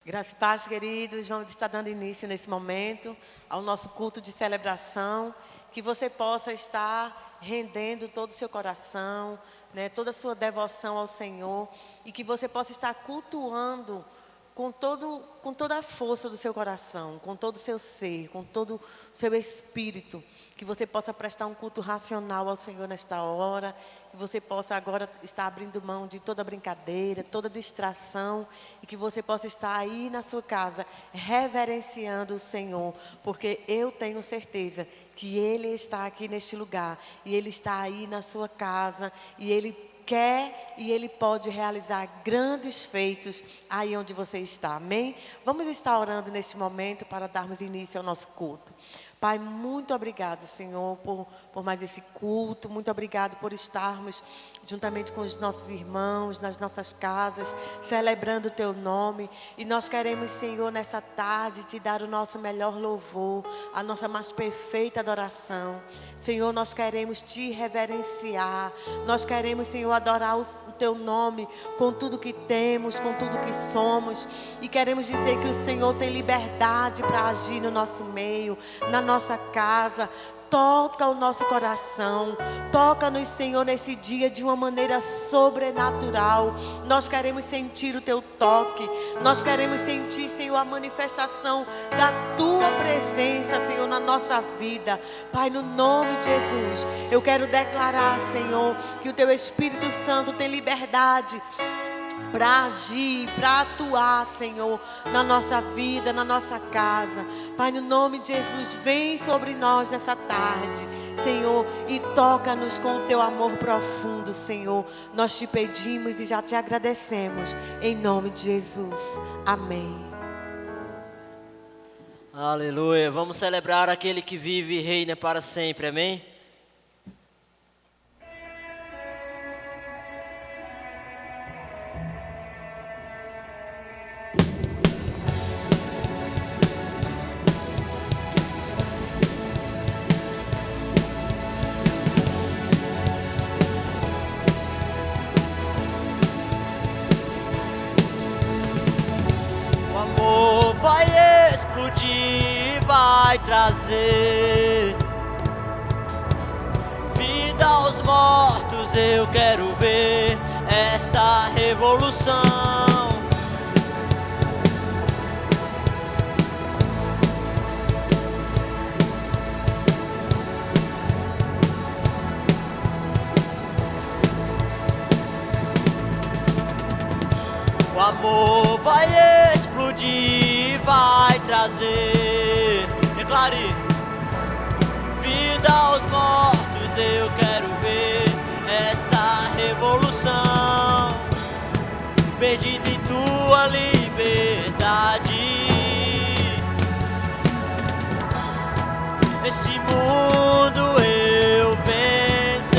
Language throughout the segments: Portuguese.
Graça e paz, queridos. Vamos estar dando início nesse momento ao nosso culto de celebração. Que você possa estar rendendo todo o seu coração, toda a sua devoção ao Senhor. E que você possa estar cultuando com toda a força do seu coração, com todo o seu ser, com todo o seu espírito. Que você possa prestar um culto racional ao Senhor nesta hora. Que você possa agora estar abrindo mão de toda brincadeira, toda distração. E que você possa estar aí na sua casa, reverenciando o Senhor. Porque eu tenho certeza que Ele está aqui neste lugar. E Ele está aí na sua casa. E Ele quer e Ele pode realizar grandes feitos aí onde você está. Amém? Vamos estar orando neste momento para darmos início ao nosso culto. Pai, muito obrigado, Senhor, por mais esse culto. Muito obrigado por estarmos juntamente com os nossos irmãos, nas nossas casas, celebrando o Teu nome. E nós queremos, Senhor, nessa tarde, Te dar o nosso melhor louvor, a nossa mais perfeita adoração. Senhor, nós queremos Te reverenciar. Nós queremos, Senhor, adorar o Teu nome com tudo que temos, com tudo que somos. E queremos dizer que o Senhor tem liberdade para agir no nosso meio, na nossa casa. Toca o nosso coração. Toca-nos, Senhor, nesse dia de uma maneira sobrenatural. Nós queremos sentir o Teu toque. Nós queremos sentir, Senhor, a manifestação da Tua presença, Senhor, na nossa vida. Pai, no nome de Jesus, eu quero declarar, Senhor, que o Teu Espírito Santo tem liberdade para agir, para atuar, Senhor, na nossa vida, na nossa casa. Pai, no nome de Jesus, vem sobre nós nessa tarde, Senhor, e toca-nos com o Teu amor profundo, Senhor. Nós Te pedimos e já Te agradecemos, em nome de Jesus. Amém. Aleluia. Vamos celebrar aquele que vive e reina para sempre, amém? Vai trazer vida aos mortos. Eu quero ver esta revolução. O amor vai explodir, vai trazer, declare, vida aos mortos. Eu quero ver esta revolução, perdido em Tua liberdade. Esse mundo eu vencerei.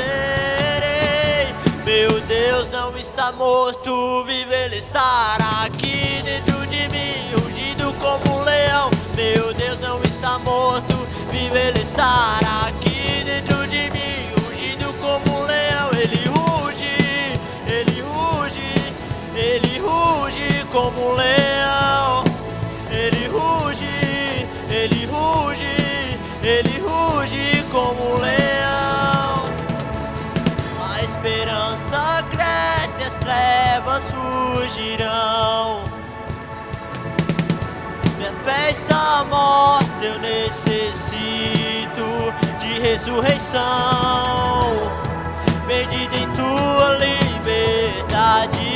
Meu Deus não está morto, vive, Ele estará aqui dentro de mim, rugindo como um leão. Meu Deus não está morto, vive, Ele estará aqui dentro de mim, rugindo como um leão. Ele ruge, Ele ruge, Ele ruge como um leão. Ele ruge, Ele ruge, Ele ruge como um leão. A esperança cresce, as trevas fugirão. Minha fé está morta, eu necessito de ressurreição. Perdido em Tua liberdade.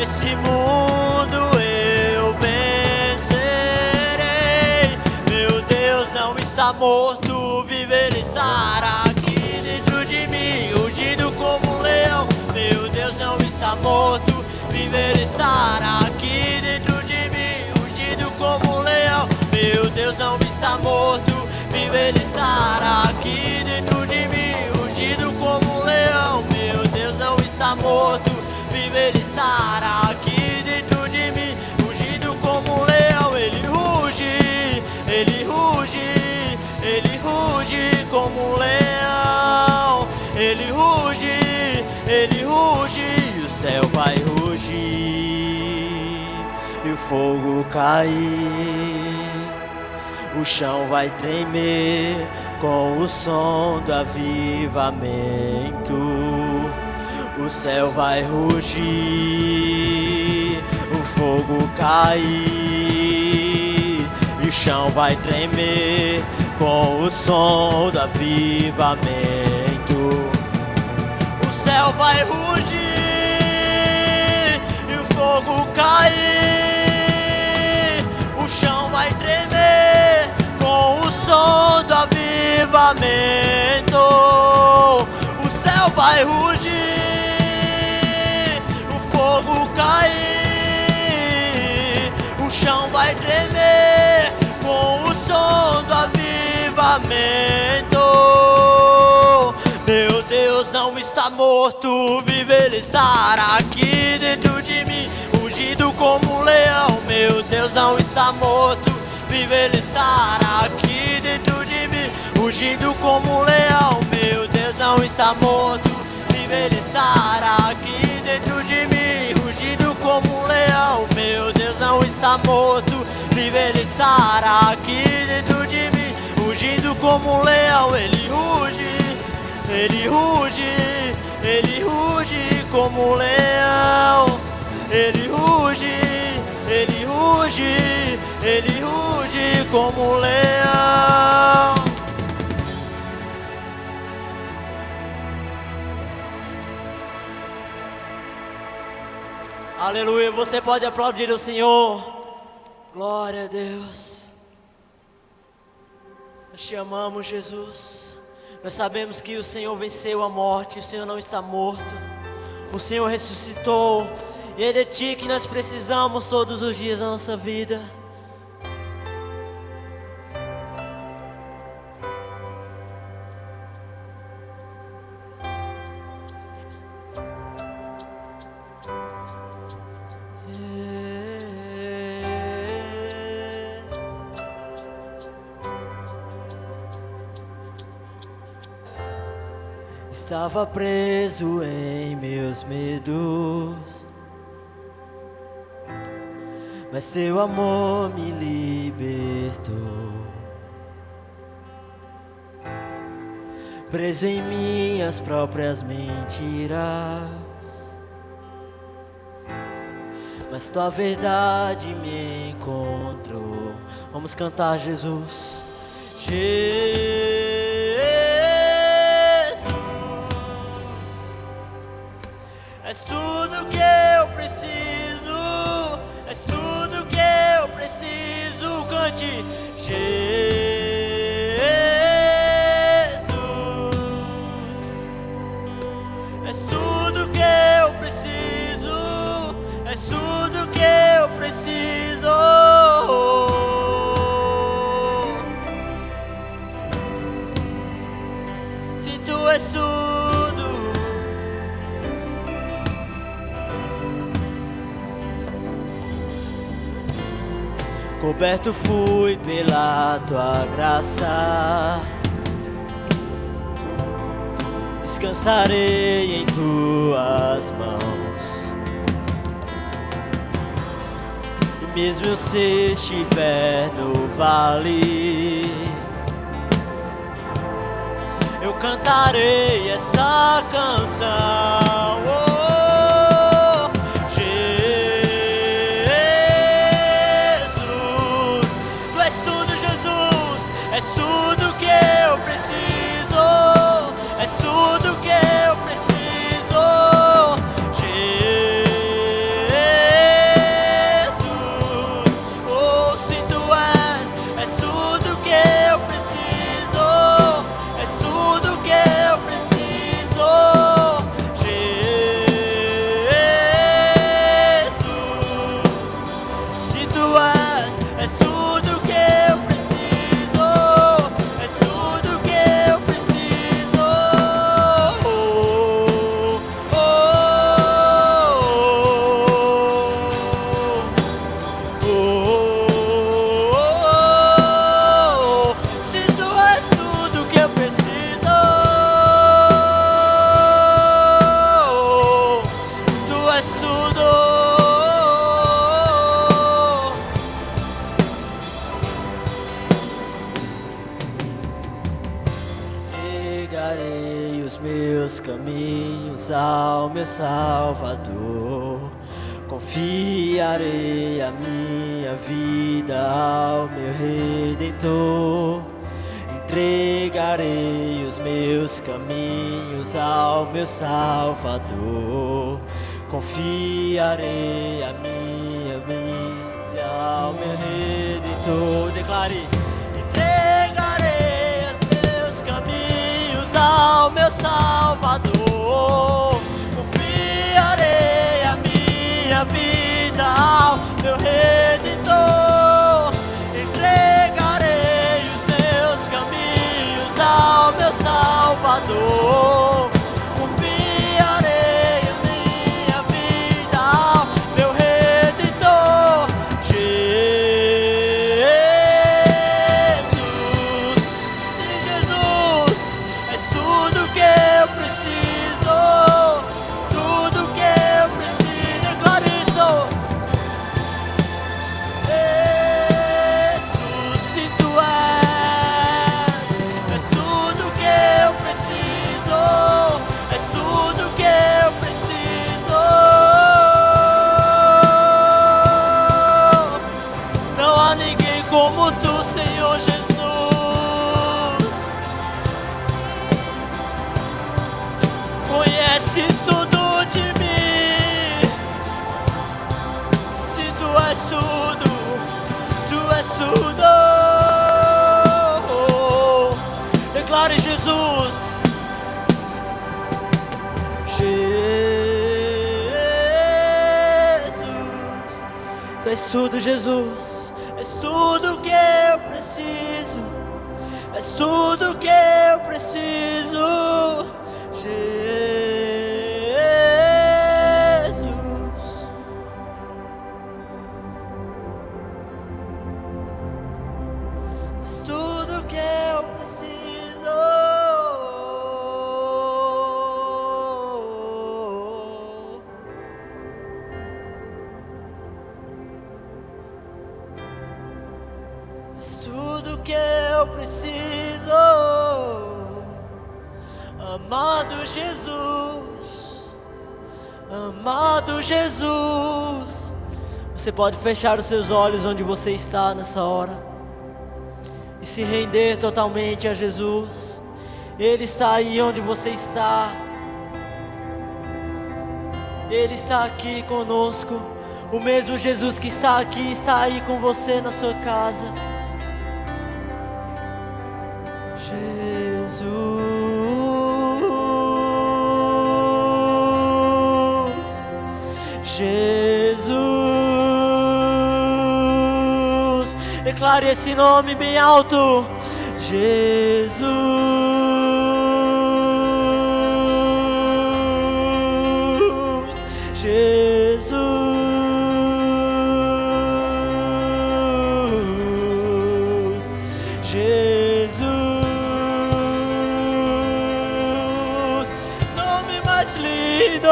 Esse mundo eu vencerei. Meu Deus não está morto, vive, Ele estará aqui dentro de mim, rugindo como um leão. Meu Deus não está morto, vive, Ele estará aqui dentro de mim, rugindo como um leão. Meu Deus não está morto, vive, Ele estará aqui dentro de mim, rugindo como um leão. Meu Deus não está morto, vive, Ele estará aqui dentro de mim, rugindo como um leão. Ele ruge, Ele ruge, Ele ruge como um leão. Ele ruge, Ele ruge, e o céu vai rugir. rugir e o fogo cair. O chão vai tremer com o som do avivamento. O céu vai rugir, o fogo cair. E o chão vai tremer com o som do avivamento. O céu vai rugir e o fogo cair. O chão vai tremer com o som do avivamento. O céu vai rugir, o fogo cair. O chão vai tremer com o som do avivamento. Meu Deus não está morto, vive, Ele está aqui dentro de mim, rugido como um leão. Meu Deus não está morto, vive, Ele está aqui dentro de mim, rugido como um leão. Meu Deus não está morto, vive, Ele está aqui dentro de mim, rugido como um leão. Meu Deus não está morto, vive, Ele está aqui dentro de mim, rugido como um leão. Ele ruge, Ele ruge, Ele ruge como um leão. Ele ruge, Ele ruge, Ele ruge como um leão. Aleluia, você pode aplaudir o Senhor. Glória a Deus. Nós te amamos, Jesus. Nós sabemos que o Senhor venceu a morte, o Senhor não está morto. O Senhor ressuscitou. E é de Ti que nós precisamos todos os dias da nossa vida. Estava preso em meus medos, mas Teu amor me libertou. Preso em minhas próprias mentiras, mas Tua verdade me encontrou. Vamos cantar, Jesus. És tudo que eu preciso, és tudo que eu preciso. Cante, Jesus. És tudo que eu preciso, és tudo que eu preciso. Se Tu és tudo, coberto fui pela Tua graça, descansarei em Tuas mãos. E mesmo eu se estiver no vale, eu cantarei essa canção. meus caminhos ao meu Salvador. Confiarei a minha vida ao meu Redentor. Entregarei os meus caminhos ao meu Salvador. Confiarei a minha vida ao meu Redentor. Declare: entregarei os meus caminhos ao meu Salvador. Confiarei a minha vida ao meu Redentor. Entregarei os meus caminhos ao meu Salvador. Confiarei a minha vida ao meu Redentor. Jesus, sim, Jesus, és tudo que eu preciso. Tudo que eu preciso, declaro isso. Jesus, se tu és tudo que eu preciso, és tudo que eu preciso. Não há ninguém como tu, Senhor Jesus. Conheces tudo de mim. Se tu és tudo, tu és tudo. Declare: Jesus. Jesus, tu és tudo, Jesus. És tudo que eu preciso. És tudo que eu preciso. Jesus, és tudo que eu preciso. És tudo que eu preciso. Amado Jesus, amado Jesus. Você pode fechar os seus olhos onde você está nessa hora e se render totalmente a Jesus. Ele está aí onde você está. Ele está aqui conosco. O mesmo Jesus que está aqui está aí com você na sua casa. Jesus, declare esse nome bem alto. Jesus, Jesus, Jesus, nome mais lindo.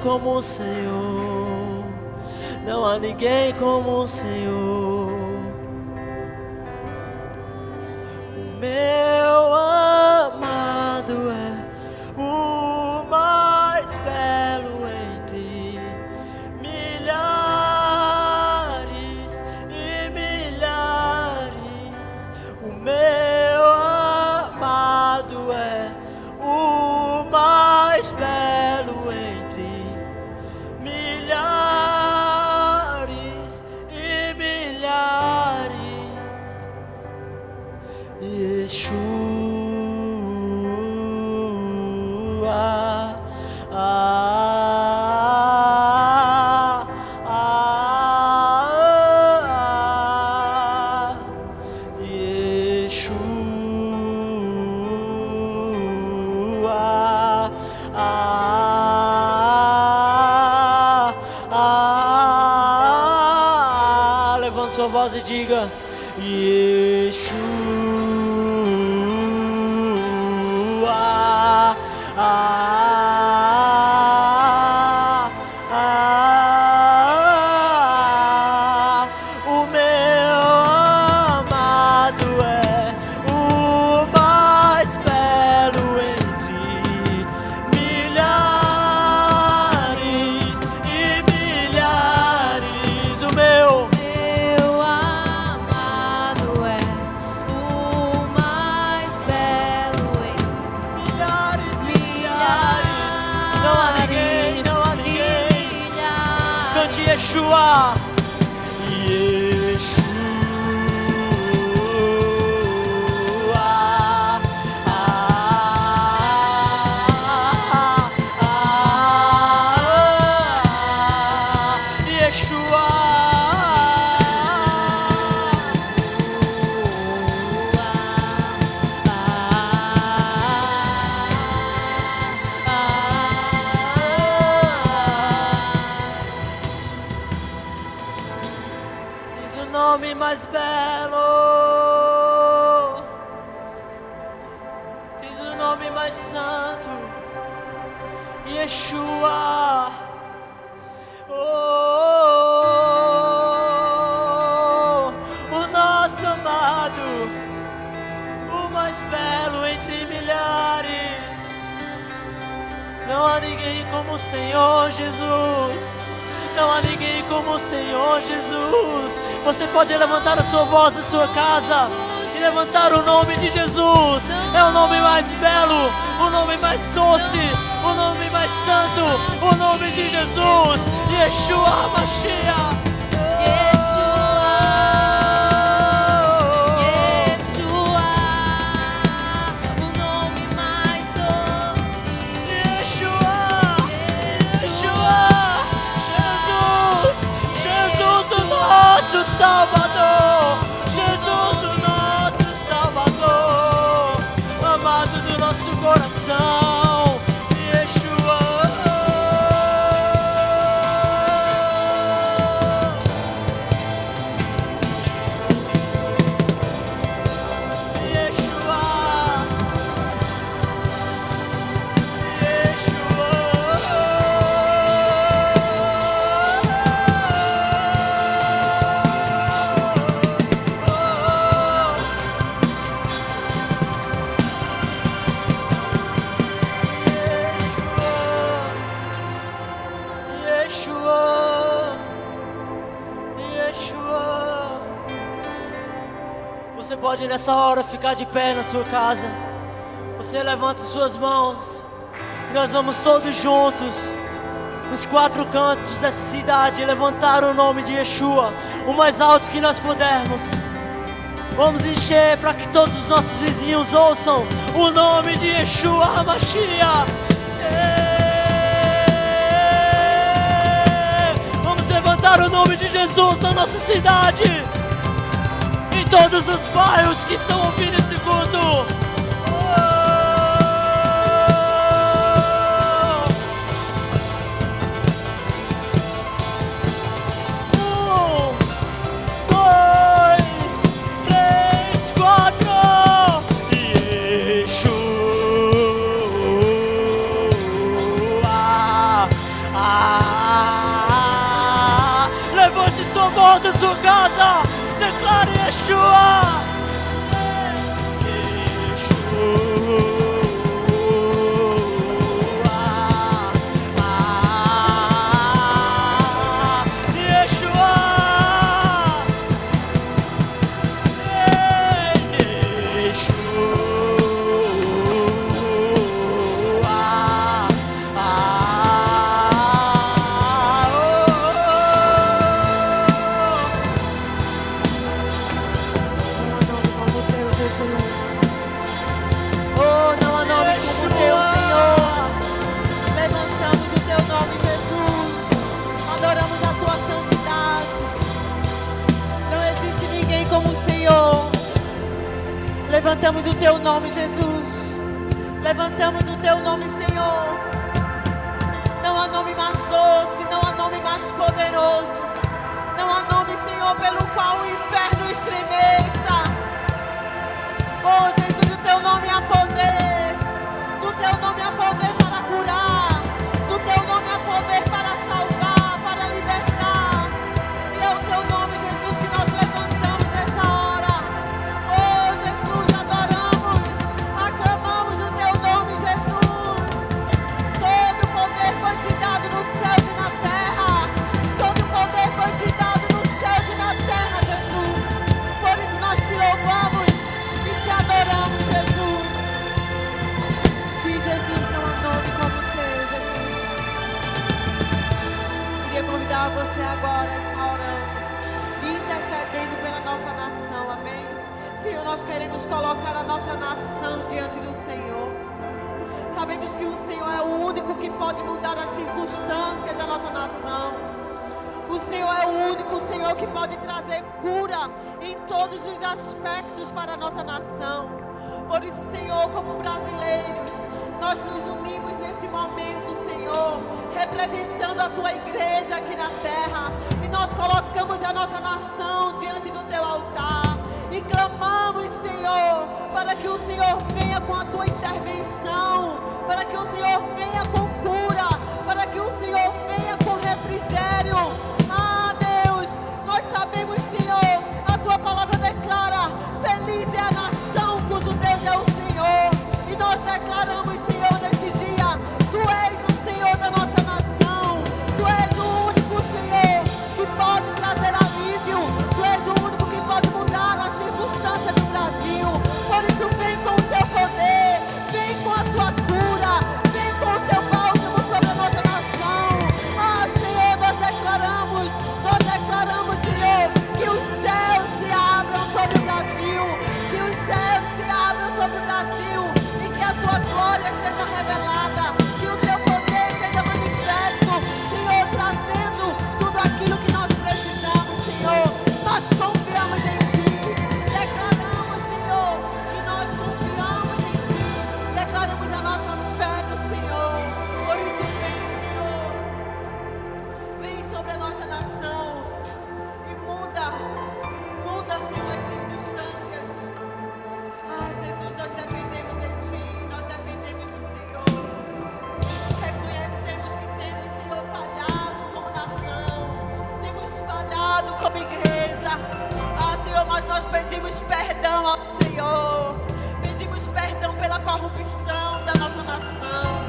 Como o Senhor, não há ninguém como o Senhor. Meu amado é o mais belo entre milhares e milhares. O meu amado é o mais belo entre milhares e milhares. Yeshua, sua voz e diga: Yeshua. O meu amado é o mais belo entre milhares e milhares. O meu amado é o mais belo entre milhares e milhares. Não há ninguém, não há ninguém. Cante Yeshua. Nome mais belo, diz o nome mais santo, Yeshua. O nosso amado, o mais belo entre milhares. Não há ninguém como o Senhor Jesus. Não há ninguém como o Senhor Jesus. Você pode levantar a sua voz na sua casa e levantar o nome de Jesus. É o nome mais belo, o nome mais doce, o nome mais santo, o nome de Jesus, Yeshua HaMashiach. Salvador, Jesus o nosso Salvador, amado do nosso coração, Yeshua. Yeshua, Yeshua. Você pode nessa hora ficar de pé na sua casa. Você levanta suas mãos e nós vamos todos juntos, nos quatro cantos dessa cidade, levantar o nome de Yeshua o mais alto que nós pudermos. Vamos encher para que todos os nossos vizinhos ouçam o nome de Yeshua HaMashiach. Vamos levantar o nome de Jesus na nossa cidade, em todos os bairros que estão ouvindo esse culto. Da sua casa, declare Yeshua. Levantamos o teu nome, Jesus. Levantamos o teu nome, Senhor. Não há nome mais doce, não há nome mais poderoso, não Não há nome, Senhor, pelo qual o inferno estremeça. Oh, Jesus, o teu nome há poder. No teu nome há poder para curar. No teu nome há poder para salvar, para libertar. E é o teu nome, Jesus, que nós levantamos nessa hora. Oh, Jesus, adoramos, aclamamos o teu nome, Jesus. Todo poder foi te dado no céu e na terra. Todo poder foi te dado no céu e na terra, Jesus. Por isso nós te louvamos e te adoramos, Jesus. Sim, Jesus, não há nome como o teu, Jesus. Queria convidar você agora a estar orando, intercedendo pela nossa nação, amém? Senhor, nós queremos colocar a nossa nação diante do Senhor. Sabemos que o Senhor é o único que pode mudar as circunstâncias da nossa nação. O Senhor é o único, Senhor, que pode trazer cura em todos os aspectos para a nossa nação. Por isso, Senhor, como brasileiros, nós nos unimos nesse momento, Senhor, representando a Tua igreja aqui na terra. E nós colocamos a nossa nação diante do Teu altar. E clamamos, Senhor, para que o Senhor venha com a Tua intervenção, para que o Senhor venha com cura, para que o Senhor venha com refrigério. Ah, Deus, nós sabemos, Senhor, a Tua palavra declara: feliz é a nação cujo Deus é o Senhor. E nós declaramos, Senhor, nesse dia: Tu és o Senhor da nossa nação. Tu és o único, Senhor, que pode trazer alívio. Tu és o único que pode mudar a circunstância do Brasil. Por isso, vem com o Teu poder, vem com a Tua cura, vem com o Teu bálsamo sobre a nossa nação. Ah, Senhor, nós declaramos, Senhor, que os céus se abram sobre o Brasil, que os céus se abram sobre o Brasil e que a Tua glória seja revelada, que o Teu poder seja manifesto, Senhor, trazendo tudo aquilo que nós precisamos, Senhor. Nós confiamos em Ti, declaramos, Senhor, que nós confiamos em Ti, declaramos a nossa fé no Senhor. Por isso, vem, Senhor, vem sobre a nossa nação e muda, Senhor, as circunstâncias. Ah, Jesus, nós dependemos de Ti, nós dependemos do Senhor. Reconhecemos que temos, Senhor, falhado como nação, temos falhado como igreja. Ah, Senhor, mas nós pedimos perdão ao Senhor. Pedimos perdão pela corrupção da nossa nação.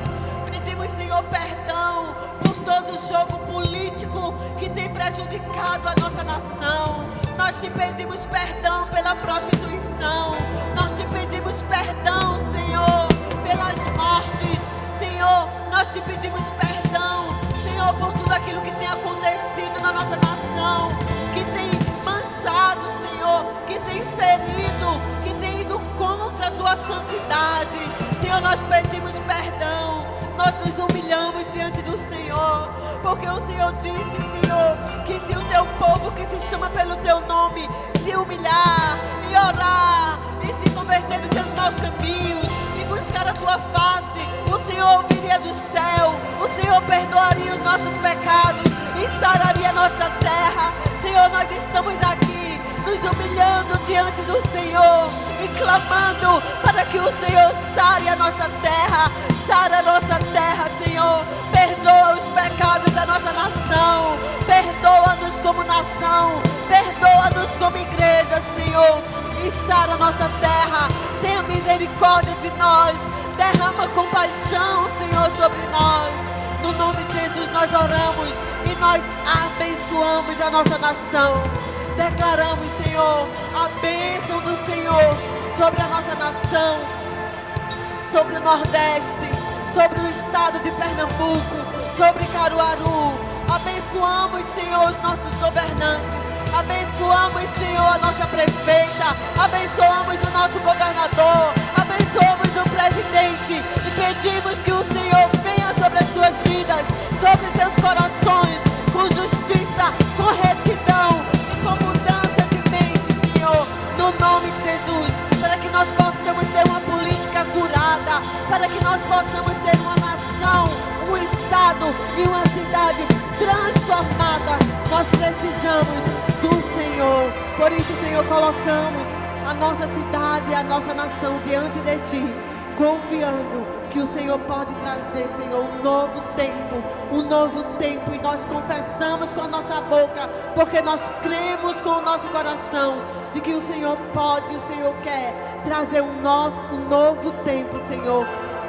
Pedimos, Senhor, perdão por todo o jogo político que tem prejudicado a nossa nação. Nós te pedimos perdão pela prostituição. Nós te pedimos perdão, Senhor, pelas mortes. Senhor, nós te pedimos perdão, Senhor, por tudo aquilo que tem acontecido na nossa nação, que tem manchado, Senhor, que tem ferido, que tem ido contra a Tua santidade. Senhor, nós pedimos perdão. Nós nos humilhamos diante do Senhor, porque o Senhor disse, Senhor, que se o Teu povo que se chama pelo Teu nome se humilhar e orar e se converter dos seus maus caminhos e buscar a Tua face, o Senhor ouviria do céu, o Senhor perdoaria os nossos pecados e sararia a nossa terra. Senhor, nós estamos aqui nos humilhando diante do Senhor e clamando para que o Senhor sare a nossa terra. Sara a nossa terra, Senhor. Perdoa os pecados da nossa nação. Perdoa-nos como nação. Perdoa-nos como igreja, Senhor. E sara a nossa terra. Tenha misericórdia de nós. Derrama compaixão, Senhor, sobre nós. No nome de Jesus nós oramos e nós abençoamos a nossa nação. Declaramos, Senhor, a bênção do Senhor sobre a nossa nação, sobre o Nordeste, sobre o estado de Pernambuco, sobre Caruaru. Abençoamos, Senhor, os nossos governantes. Abençoamos, Senhor, a nossa prefeita. Abençoamos o nosso governador. Abençoamos o presidente. E pedimos que o Senhor venha sobre as suas vidas, sobre seus corações, com justiça, com retidão e com mudança de mente, Senhor. No nome de Jesus. Para que nós possamos ter uma política curada. Para que nós possamos ter uma nação, um estado estado e uma cidade transformada. Nós precisamos do Senhor. Por isso, Senhor, colocamos a nossa cidade e a nossa nação diante de Ti, confiando que o Senhor pode trazer, Senhor, um novo tempo, e nós confessamos com a nossa boca, porque nós cremos com o nosso coração, de que o Senhor pode, o Senhor quer trazer um novo tempo, Senhor,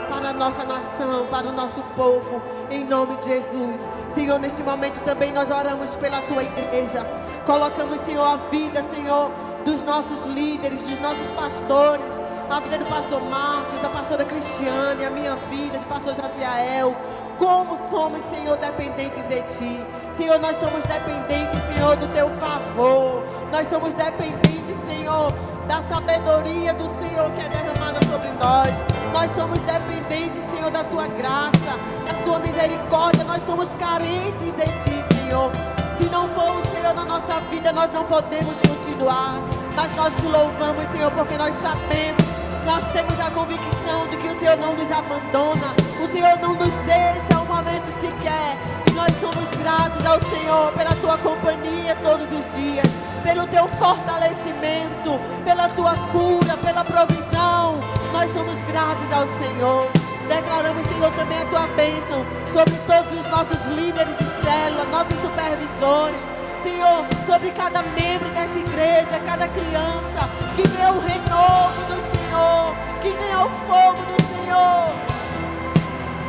para a nossa nação, para o nosso povo, em nome de Jesus. Senhor, neste momento também nós oramos pela Tua igreja, colocamos, Senhor, a vida, Senhor, dos nossos líderes, dos nossos pastores, a vida do pastor Marcos, da pastora Cristiane, a minha vida, do pastor Jaziael. Como somos, Senhor, dependentes de Ti. Senhor, nós somos dependentes, Senhor, do Teu favor. Nós somos dependentes, Senhor, da sabedoria do Senhor que é derramada sobre nós. Nós somos dependentes, Senhor, da Tua graça, da Tua misericórdia. Nós somos carentes de Ti, Senhor. Se não for o Senhor na nossa vida, nós não podemos continuar. Mas nós Te louvamos, Senhor, porque nós sabemos, nós temos a convicção de que o Senhor não nos abandona, o Senhor não nos deixa um momento sequer. E nós somos gratos ao Senhor pela Tua companhia todos os dias, pelo Teu fortalecimento, pela Tua cura, pela provisão. Nós somos gratos ao Senhor. Declaramos, Senhor, também a Tua bênção sobre todos os nossos líderes de célula, nossos supervisores. Senhor, sobre cada membro dessa igreja, cada criança, que venha o renovo do Senhor, que venha o fogo do Senhor,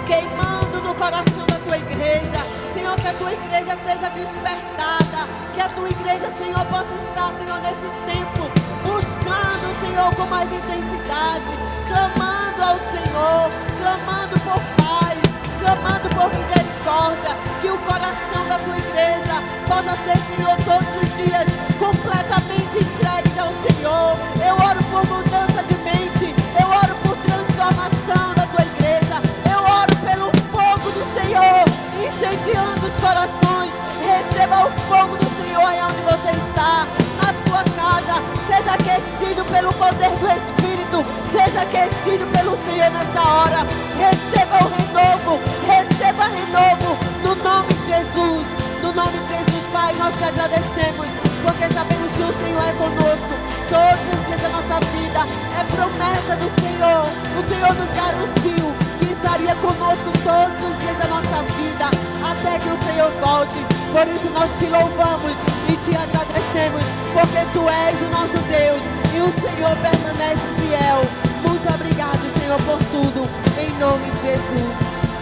queimando no coração da Tua igreja. Senhor, que a Tua igreja seja despertada, que a Tua igreja, Senhor, possa estar, Senhor, nesse tempo, buscando, Senhor, com mais intensidade, clamando ao Senhor, clamando por paz, clamando por misericórdia, que o coração da Tua igreja possa ser, Senhor, todos os dias completamente entregue ao Senhor. Eu oro por mudança de mente, eu oro por transformação da Tua igreja, eu oro pelo fogo do Senhor, incendiando os corações. Receba o fogo do Senhor aí onde você está, na sua casa. Seja aquecido pelo poder do Espírito, seja aquecido pelo Senhor nesta hora. Receba o renovo, receba renovo, no nome de Jesus. No nome de Jesus, Pai, nós Te agradecemos, porque sabemos que o Senhor é conosco todos os dias da nossa vida. É promessa do Senhor. O Senhor nos garantiu que estaria conosco todos os dias da nossa vida, até que o Senhor volte. Por isso nós Te louvamos e Te agradecemos, porque Tu és o nosso Deus e o Senhor permanece fiel. Muito obrigado, Senhor, por tudo, em nome de Jesus.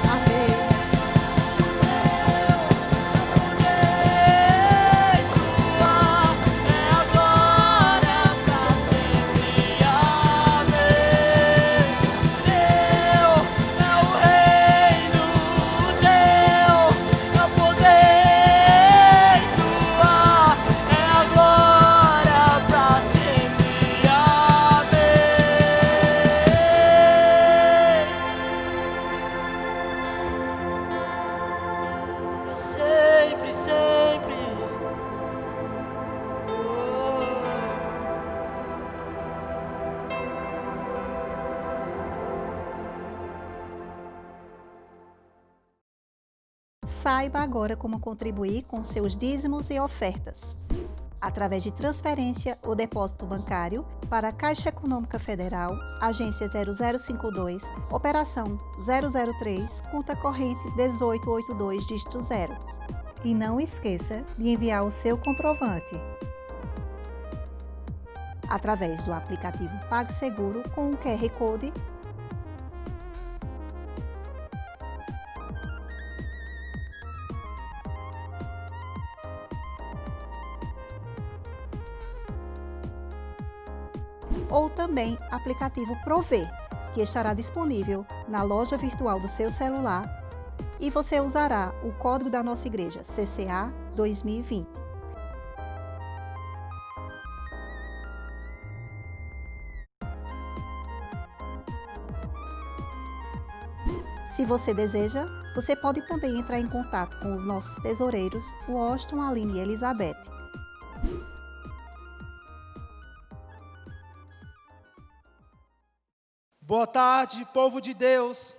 Amém. Saiba agora como contribuir com seus dízimos e ofertas. Através de transferência ou depósito bancário para a Caixa Econômica Federal, agência 0052, operação 003, conta corrente 1882, dígito 0. E não esqueça de enviar o seu comprovante através do aplicativo PagSeguro com o QR Code . Ou também aplicativo Prover, que estará disponível na loja virtual do seu celular, e você usará o código da nossa igreja, CCA 2020. Se você deseja, você pode também entrar em contato com os nossos tesoureiros, Washington, Aline e Elizabeth. Boa tarde, povo de Deus.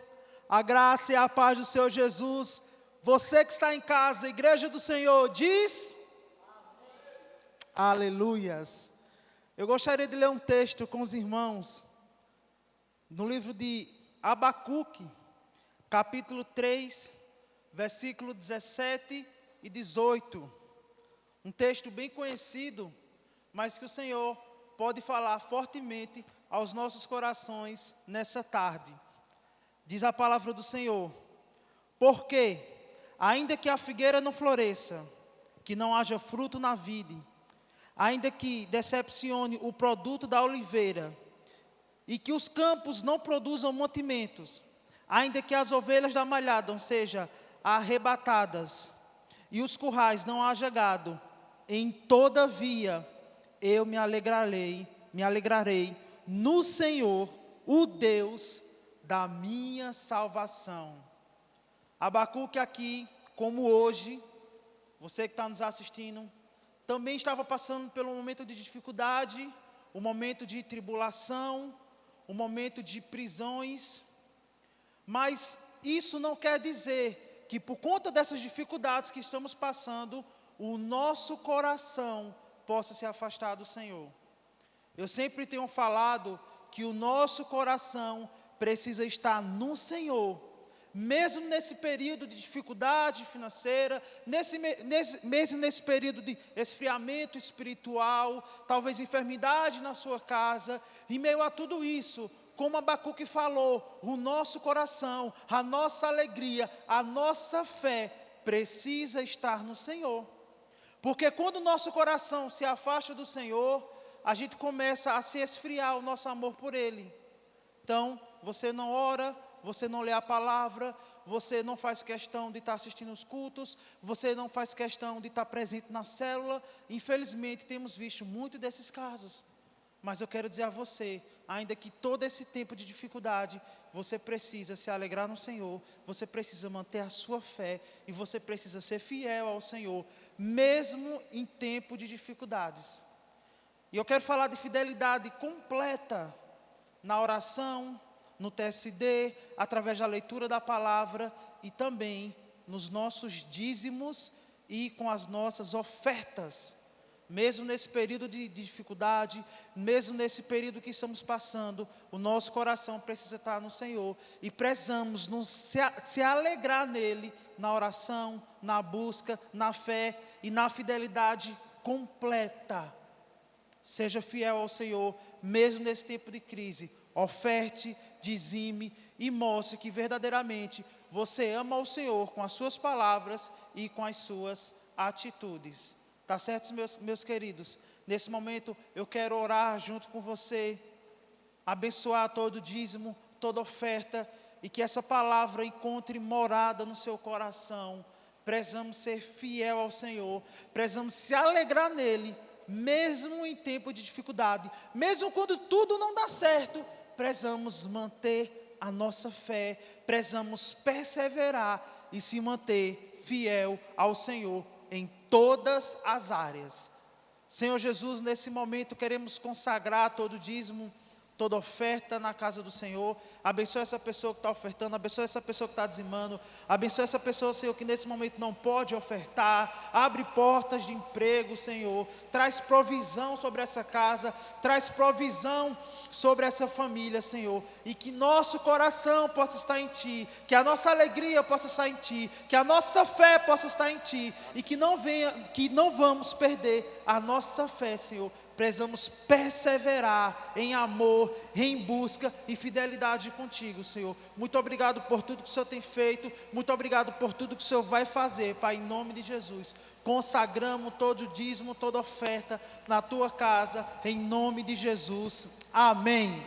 A graça e a paz do Senhor Jesus. Você que está em casa, Igreja do Senhor, diz? Aleluias. Eu gostaria de ler um texto com os irmãos, no livro de Abacuque, capítulo 3, versículo 17 e 18. Um texto bem conhecido, mas que o Senhor pode falar fortemente aos nossos corações nessa tarde. Diz a palavra do Senhor: porque, ainda que a figueira não floresça, que não haja fruto na vide, ainda que decepcione o produto da oliveira, e que os campos não produzam mantimentos, ainda que as ovelhas da malhada sejam arrebatadas, e os currais não haja gado, em todavia eu me alegrarei no Senhor, o Deus da minha salvação. Abacuque aqui, como hoje, você que está nos assistindo, também estava passando pelo momento de dificuldade, um momento de tribulação, um momento de prisões, mas isso não quer dizer que por conta dessas dificuldades que estamos passando, o nosso coração possa se afastar do Senhor. Eu sempre tenho falado que o nosso coração precisa estar no Senhor, mesmo nesse período de dificuldade financeira, mesmo nesse período de esfriamento espiritual, talvez enfermidade na sua casa. Em meio a tudo isso, como Abacuque falou, o nosso coração, a nossa alegria, a nossa fé precisa estar no Senhor. Porque quando o nosso coração se afasta do Senhor, a gente começa a se esfriar o nosso amor por Ele. Então, você não ora, você não lê a palavra, você não faz questão de estar assistindo os cultos, você não faz questão de estar presente na célula. Infelizmente, temos visto muito desses casos. Mas eu quero dizer a você, ainda que todo esse tempo de dificuldade, você precisa se alegrar no Senhor, você precisa manter a sua fé e você precisa ser fiel ao Senhor, mesmo em tempo de dificuldades. E eu quero falar de fidelidade completa na oração, no TSD, através da leitura da palavra e também nos nossos dízimos e com as nossas ofertas. Mesmo nesse período de dificuldade, mesmo nesse período que estamos passando, o nosso coração precisa estar no Senhor e precisamos se alegrar nele, na oração, na busca, na fé e na fidelidade completa. Seja fiel ao Senhor, mesmo nesse tempo de crise. Oferte, dizime e mostre que verdadeiramente você ama o Senhor com as suas palavras e com as suas atitudes. Tá certo, meus queridos? Nesse momento eu quero orar junto com você, abençoar todo dízimo, toda oferta, e que essa palavra encontre morada no seu coração. Precisamos ser fiel ao Senhor, precisamos se alegrar nele, mesmo em tempo de dificuldade, mesmo quando tudo não dá certo, precisamos manter a nossa fé, precisamos perseverar e se manter fiel ao Senhor em todas as áreas. Senhor Jesus, nesse momento queremos consagrar todo dízimo, toda oferta na casa do Senhor. Abençoa essa pessoa que está ofertando, abençoa essa pessoa que está dizimando, abençoa essa pessoa, Senhor, que nesse momento não pode ofertar. Abre portas de emprego, Senhor, traz provisão sobre essa casa, traz provisão sobre essa família, Senhor, e que nosso coração possa estar em Ti, que a nossa alegria possa estar em Ti, que a nossa fé possa estar em Ti, e que não vamos perder a nossa fé, Senhor. Precisamos perseverar em amor, em busca e fidelidade contigo, Senhor. Muito obrigado por tudo que o Senhor tem feito. Muito obrigado por tudo que o Senhor vai fazer, Pai, em nome de Jesus. Consagramos todo dízimo, toda oferta na tua casa, em nome de Jesus. Amém.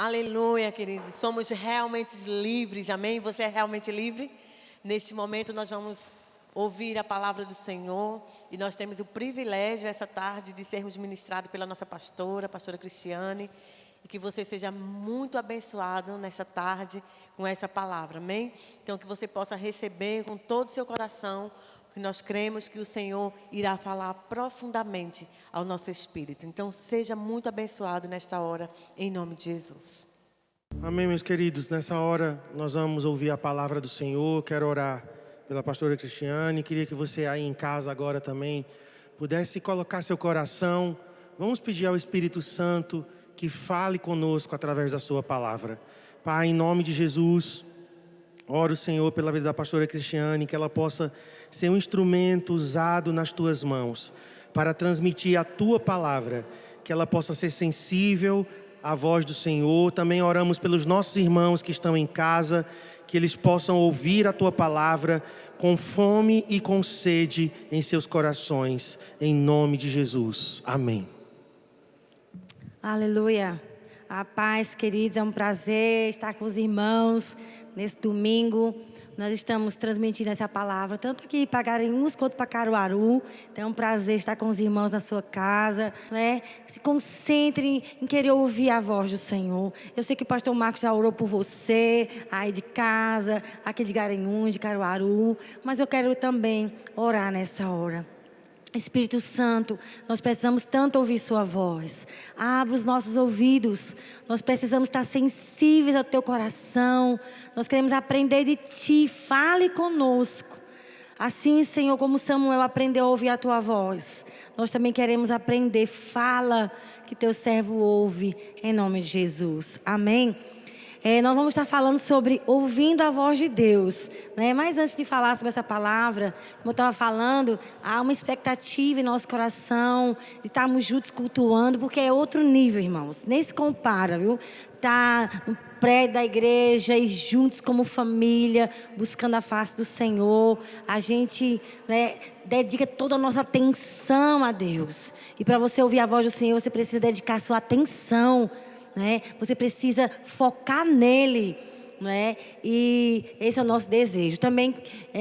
Aleluia, queridos. Somos realmente livres, amém? Você é realmente livre? Neste momento nós vamos ouvir a palavra do Senhor e nós temos o privilégio essa tarde de sermos ministrados pela nossa pastora, a pastora Cristiane, e que você seja muito abençoado nessa tarde com essa palavra, amém? Então que você possa receber com todo o seu coração, porque nós cremos que o Senhor irá falar profundamente ao nosso espírito. Então seja muito abençoado nesta hora, em nome de Jesus. Amém, meus queridos. Nessa hora nós vamos ouvir a palavra do Senhor. Quero orar pela pastora Cristiane. Queria que você aí em casa agora também pudesse colocar seu coração. Vamos pedir ao Espírito Santo que fale conosco através da sua palavra. Pai, em nome de Jesus, oro, Senhor, pela vida da pastora Cristiane, que ela possa ser um instrumento usado nas tuas mãos para transmitir a tua palavra, que ela possa ser sensível à voz do Senhor. Também oramos pelos nossos irmãos que estão em casa, que eles possam ouvir a tua palavra com fome e com sede em seus corações, em nome de Jesus. Amém. Aleluia. A paz, queridos, é um prazer estar com os irmãos nesse domingo. Nós estamos transmitindo essa palavra, tanto aqui para Garanhuns quanto para Caruaru. Então é um prazer estar com os irmãos na sua casa, né? Se concentrem em querer ouvir a voz do Senhor. Eu sei que o pastor Marcos já orou por você, aí de casa, aqui de Garanhuns, de Caruaru. Mas eu quero também orar nessa hora. Espírito Santo, nós precisamos tanto ouvir sua voz. Abra os nossos ouvidos. Nós precisamos estar sensíveis ao teu coração. Nós queremos aprender de ti. Fale conosco. Assim, Senhor, como Samuel aprendeu a ouvir a tua voz, nós também queremos aprender. Fala que teu servo ouve, em nome de Jesus. Amém? Nós vamos estar falando sobre ouvindo a voz de Deus, né? Mas antes de falar sobre essa palavra, como eu estava falando, há uma expectativa em nosso coração de estarmos juntos cultuando, porque é outro nível, irmãos. Nem se compara, viu? Tá no prédio da igreja e juntos como família, buscando a face do Senhor. A gente, né, dedica toda a nossa atenção a Deus. E para você ouvir a voz do Senhor, você precisa dedicar a sua atenção, né? Você precisa focar nele, né? E esse é o nosso desejo. Também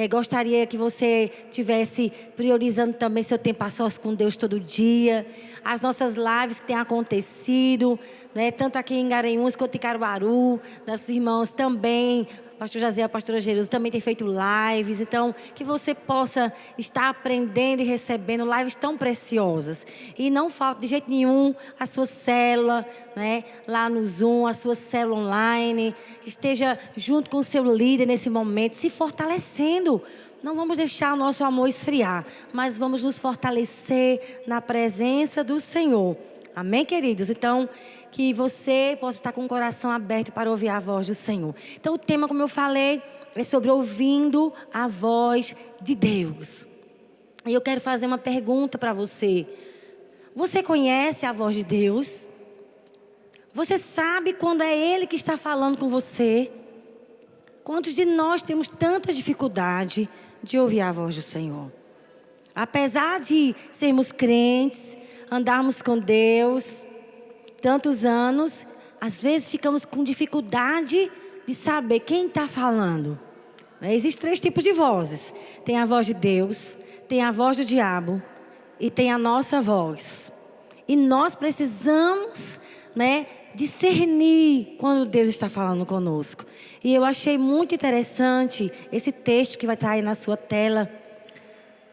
gostaria que você tivesse priorizando também seu tempo a sós com Deus todo dia. As nossas lives que têm acontecido, né? Tanto aqui em Garanhuns quanto em Caruaru. Nossos irmãos também, pastor José, a pastora Jerusa, também tem feito lives. Então, que você possa estar aprendendo e recebendo lives tão preciosas. E não falta de jeito nenhum a sua célula, né? Lá no Zoom, a sua célula online. Esteja junto com o seu líder nesse momento, se fortalecendo. Não vamos deixar o nosso amor esfriar, mas vamos nos fortalecer na presença do Senhor. Amém, queridos? Então, que você possa estar com o coração aberto para ouvir a voz do Senhor. Então, o tema, como eu falei, é sobre ouvindo a voz de Deus. E eu quero fazer uma pergunta para você. Você conhece a voz de Deus? Você sabe quando é Ele que está falando com você? Quantos de nós temos tanta dificuldade de ouvir a voz do Senhor? Apesar de sermos crentes, andarmos com Deus tantos anos, às vezes ficamos com dificuldade de saber quem está falando. Existem 3 tipos de vozes. Tem a voz de Deus, tem a voz do diabo e tem a nossa voz. E nós precisamos, né, discernir quando Deus está falando conosco. E eu achei muito interessante esse texto que vai estar aí na sua tela,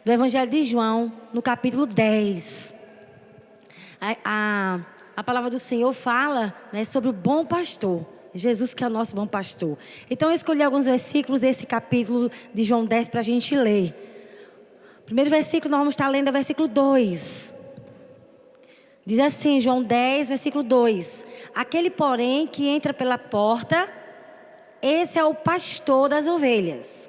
do Evangelho de João, no capítulo 10. A palavra do Senhor fala, né, sobre o bom pastor. Jesus que é o nosso bom pastor. Então eu escolhi alguns versículos desse capítulo de João 10 para a gente ler. O primeiro versículo nós vamos estar lendo é o versículo 2. Diz assim, João 10, versículo 2. Aquele, porém, que entra pela porta, esse é o pastor das ovelhas.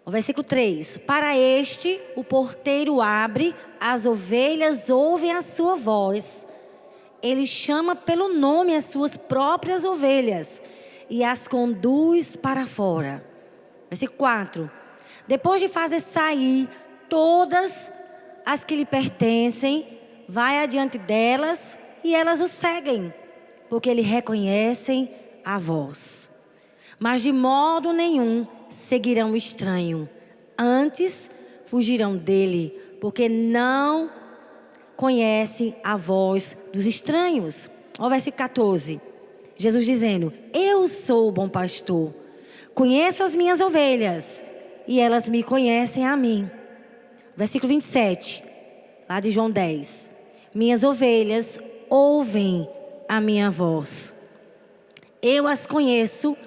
O versículo 3. Para este, o porteiro abre, as ovelhas ouvem a sua voz. Ele chama pelo nome as suas próprias ovelhas e as conduz para fora. Versículo 4. Depois de fazer sair todas as que lhe pertencem, vai adiante delas e elas o seguem, porque lhe reconhecem a voz. Mas de modo nenhum seguirão o estranho. Antes fugirão dele, porque não conhecem a voz dos estranhos. Olha o versículo 14. Jesus dizendo: eu sou o bom pastor. Conheço as minhas ovelhas e elas me conhecem a mim. Versículo 27, lá de João 10. Minhas ovelhas ouvem a minha voz. Eu as conheço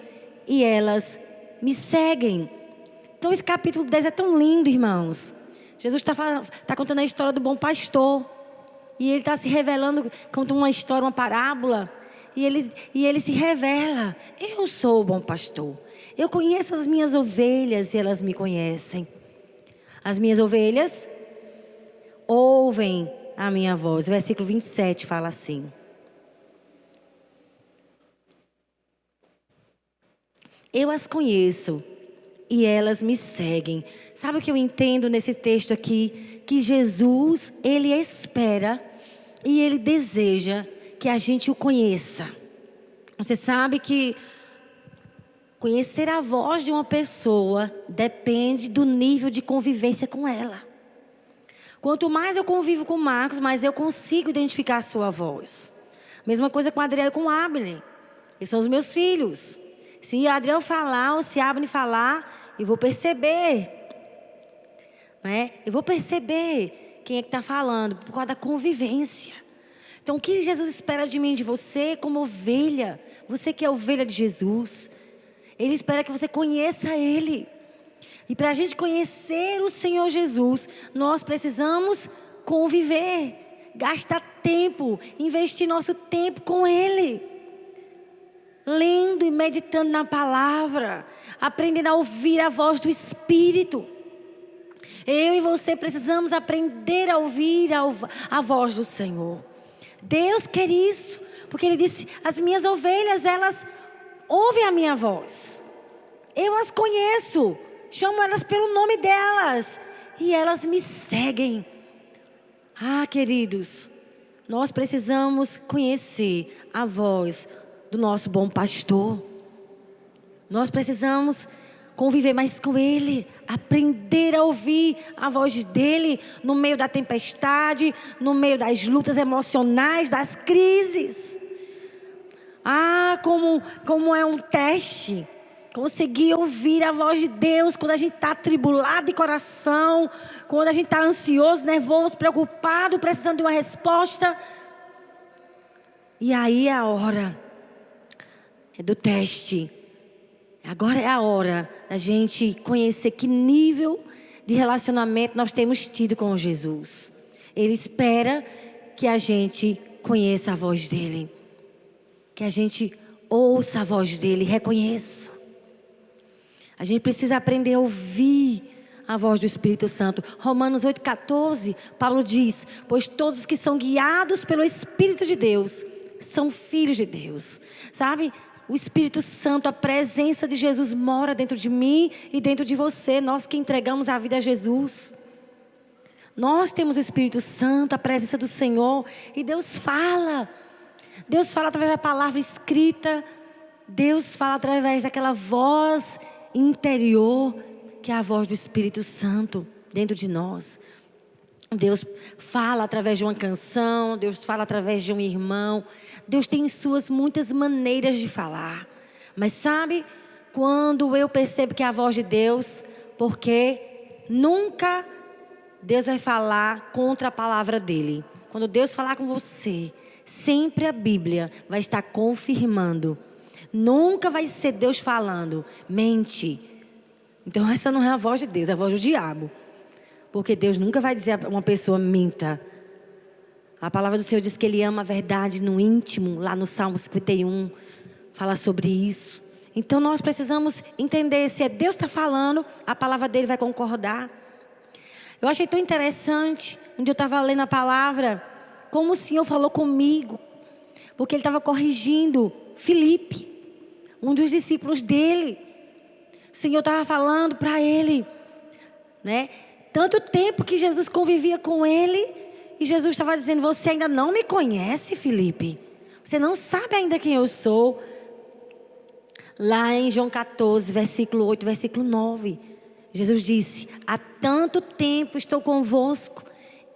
e elas me seguem. Então esse capítulo 10 é tão lindo, irmãos. Jesus está contando a história do bom pastor. E ele está se revelando, conta uma história, uma parábola. E ele se revela: eu sou o bom pastor. Eu conheço as minhas ovelhas e elas me conhecem. As minhas ovelhas ouvem a minha voz. O versículo 27 fala assim: eu as conheço e elas me seguem. Sabe o que eu entendo nesse texto aqui? Que Jesus, ele espera e ele deseja que a gente o conheça. Você sabe que conhecer a voz de uma pessoa depende do nível de convivência com ela. Quanto mais eu convivo com o Marcos, mais eu consigo identificar a sua voz. Mesma coisa com a Adriel e com o Abner. Eles são os meus filhos. Se a Adriel falar ou se a Abner falar, eu vou perceber. Né? Eu vou perceber quem é que está falando, por causa da convivência. Então, o que Jesus espera de mim, de você, como ovelha? Você que é ovelha de Jesus. Ele espera que você conheça Ele. E para a gente conhecer o Senhor Jesus, nós precisamos conviver, gastar tempo, investir nosso tempo com Ele. Lendo e meditando na palavra, aprendendo a ouvir a voz do Espírito. Eu e você precisamos aprender a ouvir a voz do Senhor. Deus quer isso, porque Ele disse: as minhas ovelhas, elas ouvem a minha voz. Eu as conheço, chamo elas pelo nome delas e elas me seguem. Ah, queridos, nós precisamos conhecer a voz do nosso bom pastor. Nós precisamos conviver mais com Ele, aprender a ouvir a voz dEle no meio da tempestade, no meio das lutas emocionais, das crises. Ah, como é um teste conseguir ouvir a voz de Deus quando a gente está atribulado de coração, quando a gente está ansioso, nervoso, preocupado, precisando de uma resposta. E aí é a hora do teste. Agora é a hora da gente conhecer que nível de relacionamento nós temos tido com Jesus. Ele espera que a gente conheça a voz dEle, que a gente ouça a voz dEle, reconheça. A gente precisa aprender a ouvir a voz do Espírito Santo. Romanos 8,14, Paulo diz: pois todos que são guiados pelo Espírito de Deus são filhos de Deus. Sabe? O Espírito Santo, a presença de Jesus mora dentro de mim e dentro de você. Nós que entregamos a vida a Jesus. Nós temos o Espírito Santo, a presença do Senhor. E Deus fala. Deus fala através da palavra escrita. Deus fala através daquela voz interior, que é a voz do Espírito Santo dentro de nós. Deus fala através de uma canção. Deus fala através de um irmão. Deus tem suas muitas maneiras de falar. Mas sabe, quando eu percebo que é a voz de Deus, porque nunca Deus vai falar contra a palavra dEle. Quando Deus falar com você, sempre a Bíblia vai estar confirmando. Nunca vai ser Deus falando: mente. Então essa não é a voz de Deus, é a voz do diabo. Porque Deus nunca vai dizer a uma pessoa: minta. A palavra do Senhor diz que Ele ama a verdade no íntimo. Lá no Salmo 51 fala sobre isso. Então nós precisamos entender: se é Deus que está falando, a palavra dEle vai concordar. Eu achei tão interessante, um dia eu estava lendo a palavra, como o Senhor falou comigo. Porque Ele estava corrigindo Filipe, um dos discípulos dEle. O Senhor estava falando para ele, né? Tanto tempo que Jesus convivia com ele, e Jesus estava dizendo: você ainda não me conhece, Filipe? Você não sabe ainda quem eu sou. Lá em João 14, versículo 8, versículo 9. Jesus disse: há tanto tempo estou convosco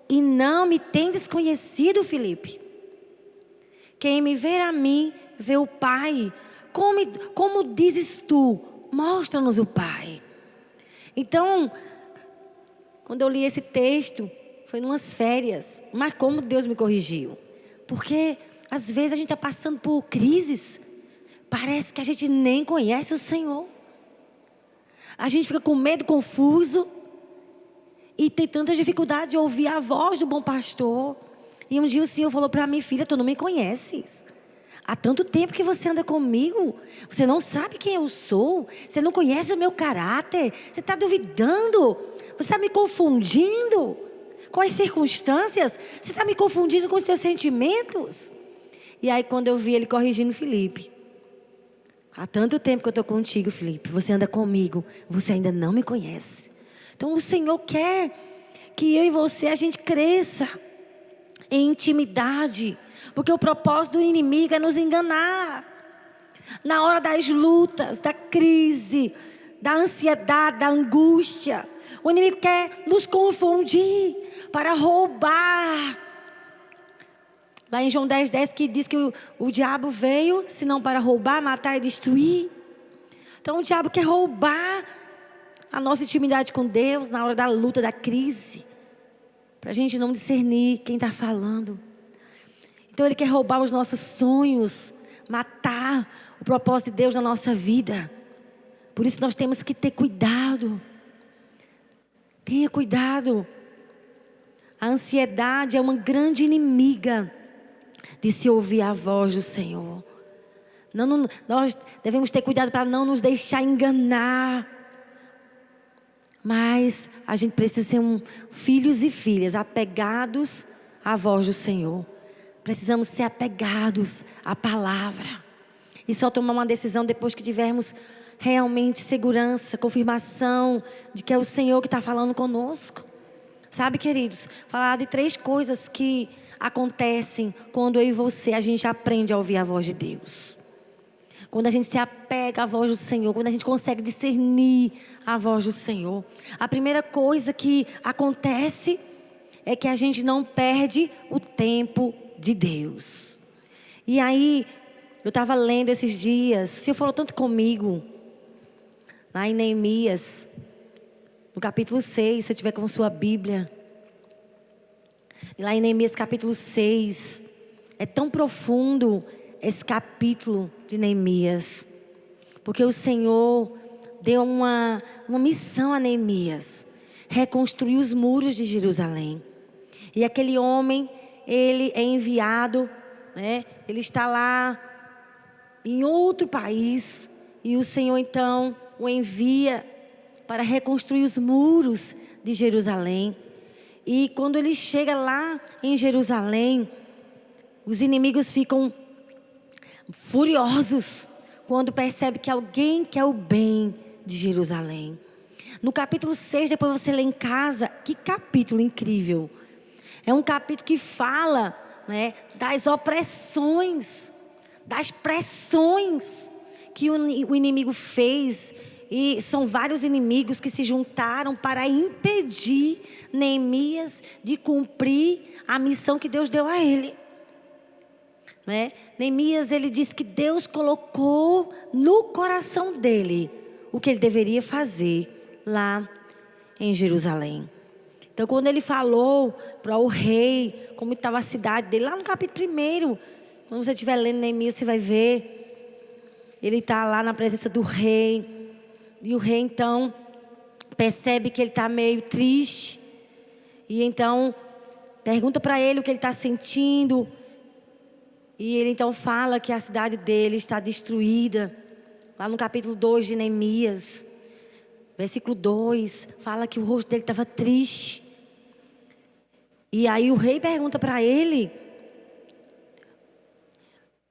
e não me tendes conhecido, Filipe. Quem me vê a mim, vê o Pai. Como dizes tu? Mostra-nos o Pai. Então, quando eu li esse texto, foi numas férias. Mas como Deus me corrigiu. Porque às vezes a gente está passando por crises. Parece que a gente nem conhece o Senhor. A gente fica com medo, confuso. E tem tanta dificuldade de ouvir a voz do bom pastor. E um dia o Senhor falou para mim: filha, tu não me conheces. Há tanto tempo que você anda comigo. Você não sabe quem eu sou. Você não conhece o meu caráter. Você está duvidando. Você está me confundindo com as circunstâncias. Você está me confundindo com os seus sentimentos. E aí quando eu vi ele corrigindo Filipe: há tanto tempo que eu estou contigo, Filipe. Você anda comigo. Você ainda não me conhece. Então o Senhor quer que eu e você, a gente cresça em intimidade. Porque o propósito do inimigo é nos enganar. Na hora das lutas, da crise, da ansiedade, da angústia. O inimigo quer nos confundir para roubar. Lá em João 10:10 que diz que o diabo veio, senão para roubar, matar e destruir. Então o diabo quer roubar a nossa intimidade com Deus na hora da luta, da crise. Para a gente não discernir quem está falando. Então ele quer roubar os nossos sonhos, matar o propósito de Deus na nossa vida. Por isso nós temos que ter cuidado. Tenha cuidado. A ansiedade é uma grande inimiga de se ouvir a voz do Senhor. Nós devemos ter cuidado para não nos deixar enganar. Mas a gente precisa ser filhos e filhas apegados à voz do Senhor. Precisamos ser apegados à palavra. E só tomar uma decisão depois que tivermos realmente segurança, confirmação de que é o Senhor que está falando conosco. Sabe, queridos? Falar de 3 coisas que acontecem quando eu e você, a gente aprende a ouvir a voz de Deus. Quando a gente se apega à voz do Senhor, quando a gente consegue discernir a voz do Senhor. A primeira coisa que acontece é que a gente não perde o tempo de Deus. E aí, eu estava lendo esses dias, o Senhor falou tanto comigo, lá em Neemias, no capítulo 6, se você tiver com sua Bíblia. E lá em Neemias capítulo 6, é tão profundo esse capítulo de Neemias. Porque o Senhor deu uma missão a Neemias: reconstruir os muros de Jerusalém. E aquele homem, ele é enviado, né? Ele está lá em outro país. E o Senhor então o envia para reconstruir os muros de Jerusalém. E quando ele chega lá em Jerusalém, os inimigos ficam furiosos quando percebem que alguém quer o bem de Jerusalém. No capítulo 6, depois você lê em casa, que capítulo incrível. É um capítulo que fala, né, das opressões, das pressões que o inimigo fez. E são vários inimigos que se juntaram para impedir Neemias de cumprir a missão que Deus deu a ele. Né? Neemias, ele diz que Deus colocou no coração dele o que ele deveria fazer lá em Jerusalém. Então, quando ele falou para o rei como estava a cidade dele, lá no capítulo 1, quando você estiver lendo Neemias, você vai ver, ele está lá na presença do rei. E o rei então percebe que ele está meio triste. E então pergunta para ele o que ele está sentindo. E ele então fala que a cidade dele está destruída. Lá no capítulo 2 de Neemias, versículo 2, fala que o rosto dele estava triste. E aí o rei pergunta para ele,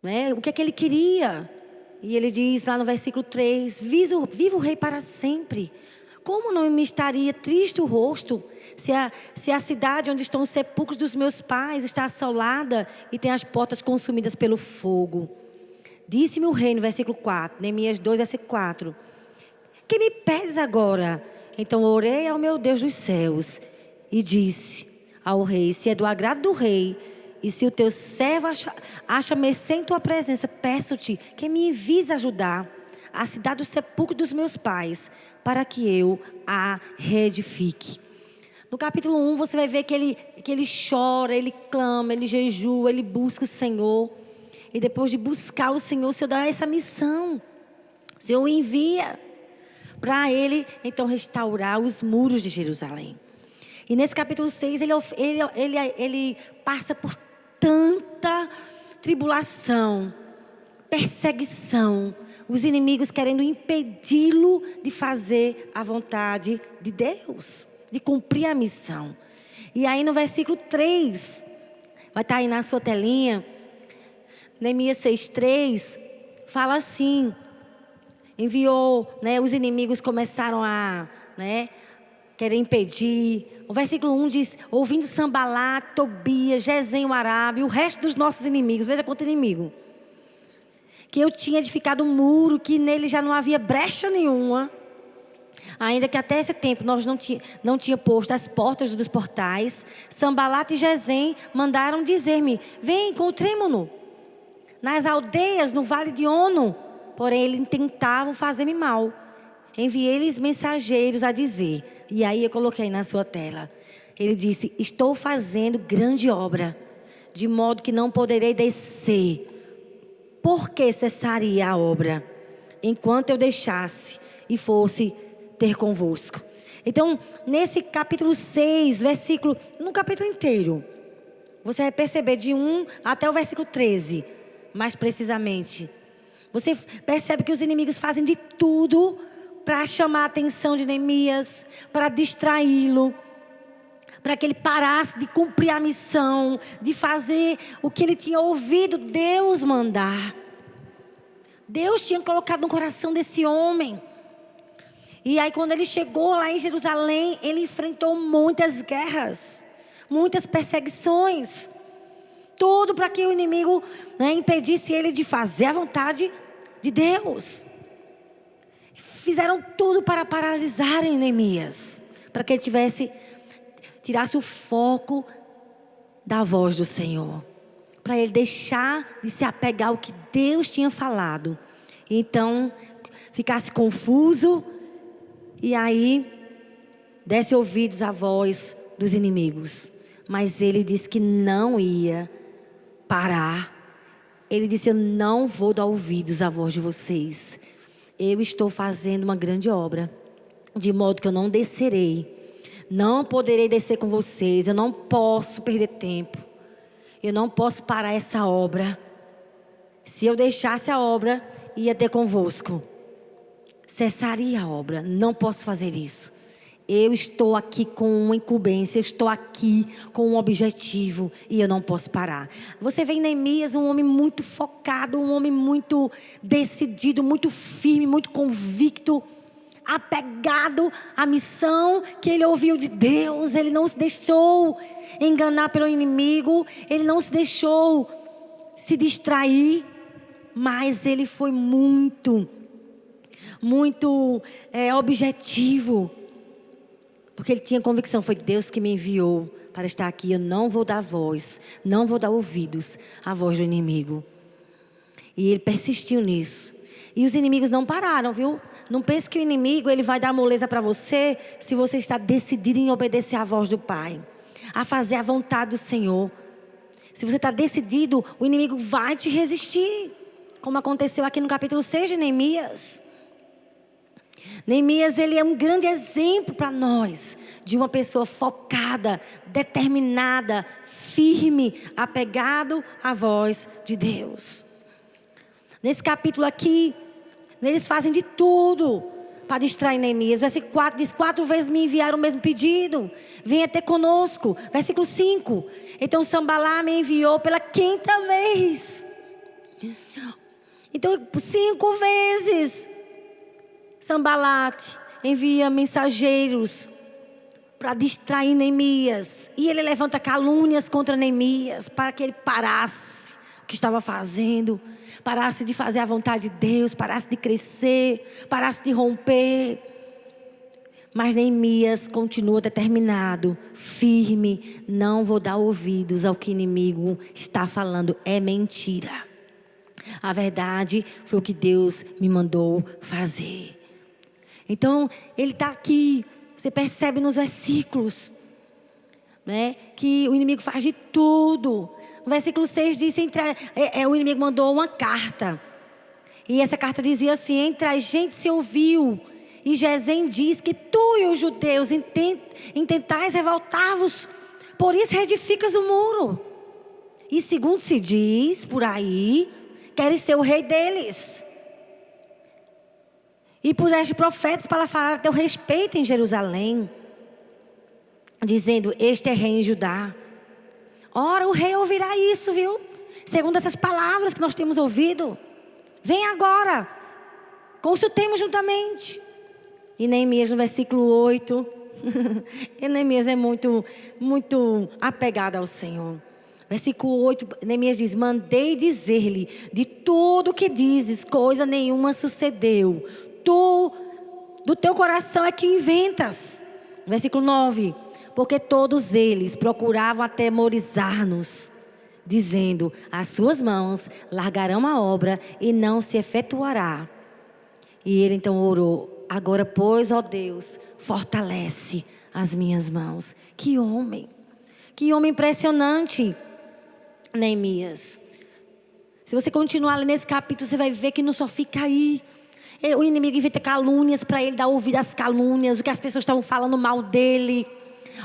né, o que é que ele queria. E ele diz lá no versículo 3, viva o rei para sempre. Como não me estaria triste o rosto se a cidade onde estão os sepulcros dos meus pais está assolada e tem as portas consumidas pelo fogo? Disse-me o rei, no versículo 4, Neemias 2, versículo 4. Que me pedes agora? Então orei ao meu Deus dos céus e disse ao rei: se é do agrado do rei, e se o teu servo acha mercê em tua presença, peço-te que me envies ajudar a cidade do sepulcro dos meus pais, para que eu a reedifique. No capítulo 1, você vai ver que ele chora, ele clama, ele jejua, ele busca o Senhor. E depois de buscar o Senhor, o Senhor dá essa missão. O Senhor o envia para ele, então, restaurar os muros de Jerusalém. E nesse capítulo 6, ele passa por tanta tribulação, perseguição, os inimigos querendo impedi-lo de fazer a vontade de Deus, de cumprir a missão. E aí no versículo 3, vai estar aí na sua telinha, Neemias 6:3, fala assim: enviou, os inimigos começaram a querer impedir. O versículo 1 diz: ouvindo Sambalat, Tobias, Gesem o Arabe, o resto dos nossos inimigos, veja quanto inimigo, que eu tinha edificado um muro, que nele já não havia brecha nenhuma, ainda que até esse tempo nós não tinha posto as portas dos portais. Sambalat e Gesem mandaram dizer-me: vem, encontremo-nos nas aldeias, no vale de Ono. Porém, eles tentavam fazer-me mal. Enviei-lhes mensageiros a dizer, e aí eu coloquei na sua tela. Ele disse: estou fazendo grande obra, de modo que não poderei descer. Por que cessaria a obra, enquanto eu deixasse e fosse ter convosco? Então, nesse capítulo 6, versículo, no capítulo inteiro, você vai perceber de 1 até o versículo 13, mais precisamente. Você percebe que os inimigos fazem de tudo para chamar a atenção de Neemias, para distraí-lo, para que ele parasse de cumprir a missão, de fazer o que ele tinha ouvido Deus mandar. Deus tinha colocado no coração desse homem. E aí quando ele chegou lá em Jerusalém, ele enfrentou muitas guerras, muitas perseguições. Tudo para que o inimigo impedisse ele de fazer a vontade de Deus. Fizeram tudo para paralisarem Neemias, para que ele tirasse o foco da voz do Senhor, para ele deixar de se apegar ao que Deus tinha falado. Então, ficasse confuso e aí desse ouvidos à voz dos inimigos. Mas ele disse que não ia parar. Ele disse: eu não vou dar ouvidos à voz de vocês. Eu estou fazendo uma grande obra, de modo que eu não descerei. Não poderei descer com vocês. Eu não posso perder tempo. Eu não posso parar essa obra. Se eu deixasse a obra, ia ter convosco. Cessaria a obra. Não posso fazer isso. Eu estou aqui com uma incumbência. Eu estou aqui com um objetivo. E eu não posso parar. Você vê em Neemias um homem muito focado. Um homem muito decidido. Muito firme, muito convicto. Apegado à missão que ele ouviu de Deus. Ele não se deixou enganar pelo inimigo. Ele não se deixou se distrair. Mas ele foi muito objetivo. Porque ele tinha convicção, foi Deus que me enviou para estar aqui. Eu não vou dar voz, não vou dar ouvidos à voz do inimigo. E ele persistiu nisso. E os inimigos não pararam, viu? Não pense que o inimigo ele vai dar moleza para você se você está decidido em obedecer à voz do Pai, a fazer a vontade do Senhor. Se você está decidido, o inimigo vai te resistir, como aconteceu aqui no capítulo 6 de Neemias. Neemias, ele é um grande exemplo para nós, de uma pessoa focada, determinada, firme, apegado à voz de Deus. Nesse capítulo aqui, eles fazem de tudo para distrair Neemias. Versículo 4 diz: 4 vezes me enviaram o mesmo pedido, venha ter conosco. Versículo 5, então Sambalá me enviou pela 5ª vez. Então 5 vezes Sambalat envia mensageiros para distrair Neemias. E ele levanta calúnias contra Neemias para que ele parasse o que estava fazendo, parasse de fazer a vontade de Deus, parasse de crescer, parasse de romper. Mas Neemias continua determinado, firme: não vou dar ouvidos ao que o inimigo está falando, é mentira. A verdade foi o que Deus me mandou fazer. Então, ele está aqui. Você percebe nos versículos, né, que o inimigo faz de tudo. No versículo 6 diz: o inimigo mandou uma carta. E essa carta dizia assim: entre a gente se ouviu. E Gesem diz que tu e os judeus intentais revoltar-vos, por isso reedificas o muro. E segundo se diz por aí, queres ser o rei deles. E puseste profetas para falar a teu respeito em Jerusalém, dizendo: este é rei em Judá. Ora, o rei ouvirá isso, viu? Segundo essas palavras que nós temos ouvido. Vem agora, consultemos juntamente. E Neemias, no versículo 8, e Neemias é muito apegado ao Senhor. Versículo 8, Neemias diz: mandei dizer-lhe, de tudo o que dizes, coisa nenhuma sucedeu. Do teu coração é que inventas. Versículo 9, porque todos eles procuravam atemorizar-nos, dizendo: as suas mãos largarão a obra e não se efetuará. E ele então orou: agora, pois, ó Deus, fortalece as minhas mãos. Que homem impressionante, Neemias. Se você continuar lendo nesse capítulo, você vai ver que não só fica aí. O inimigo inventa calúnias para ele dar ouvido às calúnias, o que as pessoas estão falando mal dele.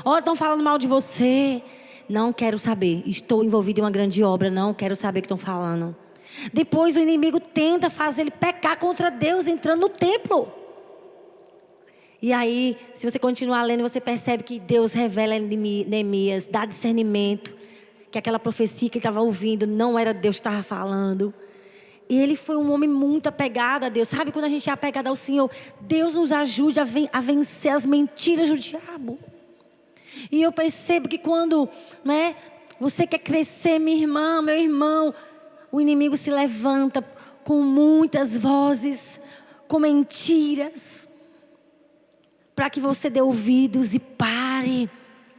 Olha, estão falando mal de você. Não quero saber, estou envolvido em uma grande obra, não quero saber o que estão falando. Depois o inimigo tenta fazer ele pecar contra Deus, entrando no templo. E aí, se você continuar lendo, você percebe que Deus revela a Neemias, dá discernimento, que aquela profecia que ele estava ouvindo não era Deus que estava falando. E ele foi um homem muito apegado a Deus. Sabe, quando a gente é apegado ao Senhor, Deus nos ajude a vencer as mentiras do diabo. E eu percebo que quando, né, você quer crescer, minha irmã, meu irmão, o inimigo se levanta com muitas vozes, com mentiras, para que você dê ouvidos e pare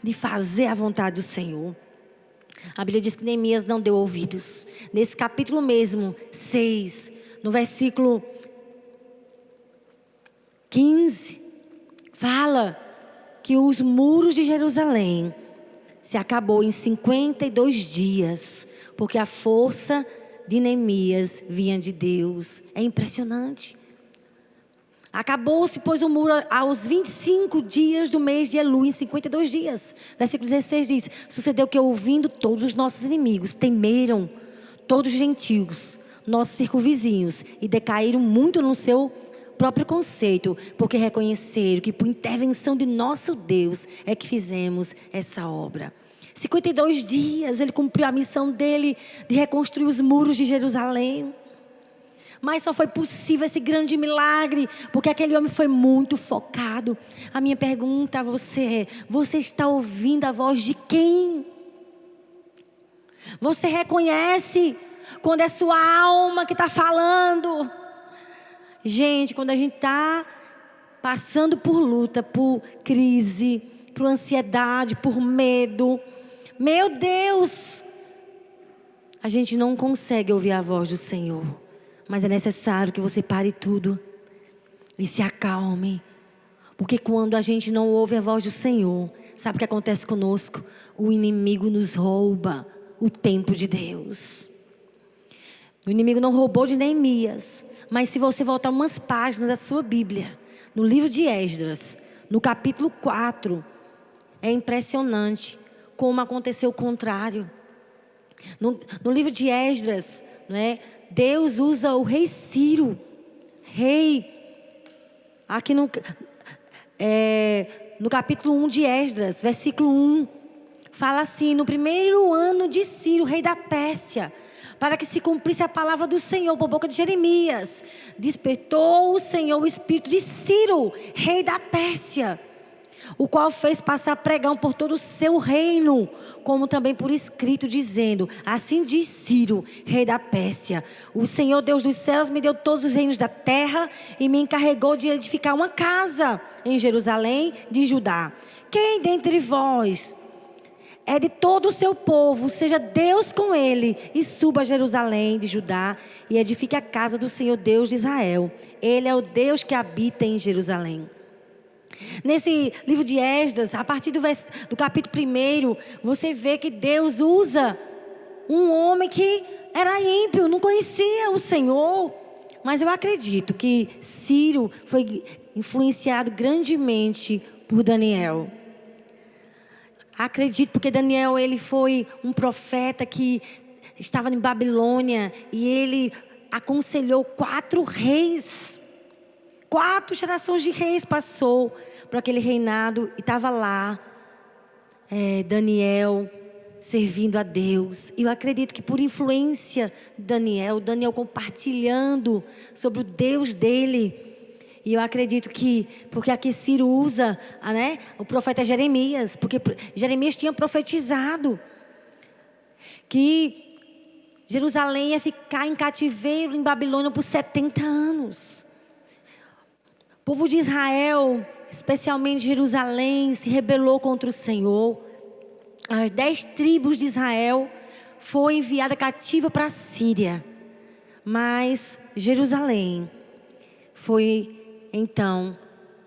de fazer a vontade do Senhor. A Bíblia diz que Neemias não deu ouvidos. Nesse capítulo mesmo, 6, no versículo 15, fala que os muros de Jerusalém se acabou em 52 dias, porque a força de Neemias vinha de Deus. É impressionante. Acabou-se, pois, o muro aos 25 dias do mês de Elul, em 52 dias. Versículo 16 diz: sucedeu que, ouvindo todos os nossos inimigos, temeram todos os gentios, nossos circunvizinhos, e decaíram muito no seu próprio conceito, porque reconheceram que por intervenção de nosso Deus é que fizemos essa obra. 52 dias ele cumpriu a missão dele de reconstruir os muros de Jerusalém. Mas só foi possível esse grande milagre porque aquele homem foi muito focado. A minha pergunta a você é: você está ouvindo a voz de quem? Você reconhece quando é sua alma que está falando? Gente, quando a gente está passando por luta, por crise, por ansiedade, por medo, meu Deus, a gente não consegue ouvir a voz do Senhor. Mas é necessário que você pare tudo e se acalme. Porque quando a gente não ouve a voz do Senhor, sabe o que acontece conosco? O inimigo nos rouba o tempo de Deus. O inimigo não roubou de Neemias. Mas se você voltar umas páginas da sua Bíblia, no livro de Esdras, no capítulo 4, é impressionante como aconteceu o contrário. No livro de Esdras, né, Deus usa o rei Ciro, aqui no capítulo 1 de Esdras, versículo 1, fala assim: no primeiro ano de Ciro, rei da Pérsia, para que se cumprisse a palavra do Senhor por boca de Jeremias. Despertou o Senhor o espírito de Ciro, rei da Pérsia, o qual fez passar pregão por todo o seu reino, como também por escrito, dizendo: assim diz Ciro, rei da Pérsia: o Senhor Deus dos céus me deu todos os reinos da terra e me encarregou de edificar uma casa em Jerusalém de Judá. Quem dentre vós é de todo o seu povo, seja Deus com ele, e suba a Jerusalém de Judá e edifique a casa do Senhor Deus de Israel. Ele é o Deus que habita em Jerusalém. Nesse livro de Esdras, a partir do capítulo 1, você vê que Deus usa um homem que era ímpio, não conhecia o Senhor. Mas eu acredito que Ciro foi influenciado grandemente por Daniel. Acredito porque Daniel, ele foi um profeta que estava em Babilônia e ele aconselhou 4 reis. 4 gerações de reis passou por aquele reinado e estava lá Daniel servindo a Deus. E eu acredito que por influência de Daniel compartilhando sobre o Deus dele. E eu acredito que, porque aqui Ciro usa, o profeta Jeremias, porque Jeremias tinha profetizado que Jerusalém ia ficar em cativeiro em Babilônia por 70 anos. O povo de Israel, especialmente Jerusalém, se rebelou contra o Senhor. As 10 tribos de Israel foi enviada cativa para a Síria. Mas Jerusalém foi então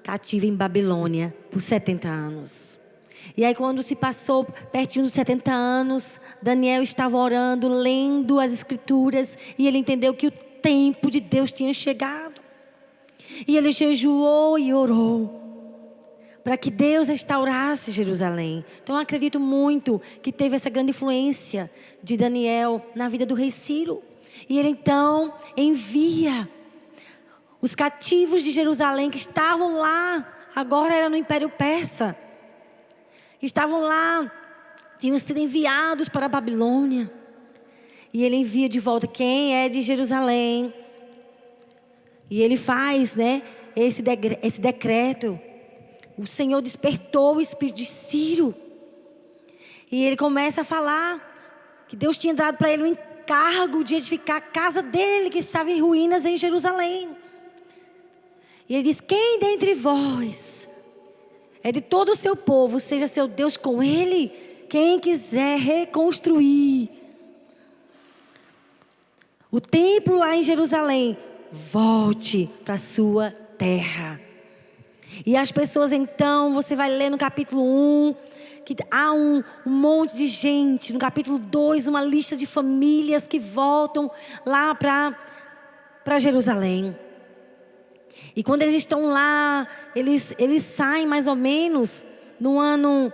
cativa em Babilônia por 70 anos. E aí quando se passou pertinho dos 70 anos, Daniel estava orando, lendo as escrituras, e ele entendeu que o tempo de Deus tinha chegado. E ele jejuou e orou para que Deus restaurasse Jerusalém. Então eu acredito muito que teve essa grande influência de Daniel na vida do rei Ciro. E ele então envia os cativos de Jerusalém que estavam lá, agora era no Império Persa, que estavam lá, tinham sido enviados para a Babilônia. E ele envia de volta quem é de Jerusalém. E ele faz, esse decreto. O Senhor despertou o espírito de Ciro. E ele começa a falar que Deus tinha dado para ele o encargo de edificar a casa dele, que estava em ruínas em Jerusalém. E ele diz: quem dentre vós é de todo o seu povo, seja seu Deus com ele, quem quiser reconstruir o templo lá em Jerusalém, volte para a sua terra. E as pessoas então, você vai ler no capítulo 1, que há um monte de gente. No capítulo 2, uma lista de famílias que voltam lá para Jerusalém. E quando eles estão lá, eles saem mais ou menos no ano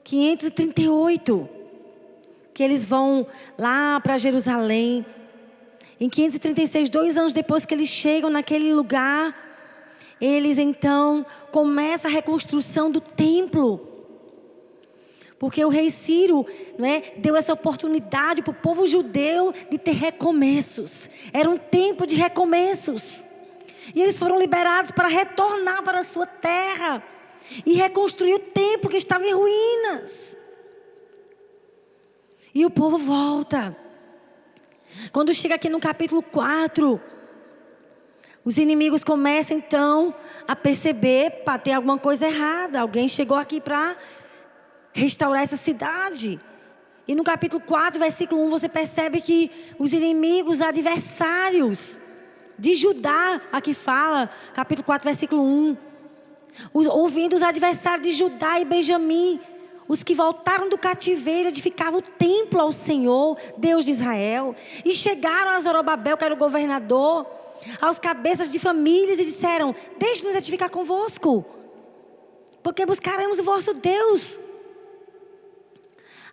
538, que eles vão lá para Jerusalém. Em 536, 2 anos depois que eles chegam naquele lugar, eles então começam a reconstrução do templo. Porque o rei Ciro, deu essa oportunidade para o povo judeu de ter recomeços. Era um tempo de recomeços. E eles foram liberados para retornar para a sua terra e reconstruir o templo que estava em ruínas. E o povo volta. Quando chega aqui no capítulo 4, os inimigos começam então a perceber, para ter alguma coisa errada. Alguém chegou aqui para restaurar essa cidade. E no capítulo 4, versículo 1, você percebe que os inimigos, adversários de Judá, aqui fala, capítulo 4, versículo 1. Ouvindo os adversários de Judá e Benjamim, os que voltaram do cativeiro, edificavam o templo ao Senhor, Deus de Israel. E chegaram a Zorobabel, que era o governador, aos cabeças de famílias, e disseram: deixe-nos edificar convosco, porque buscaremos o vosso Deus.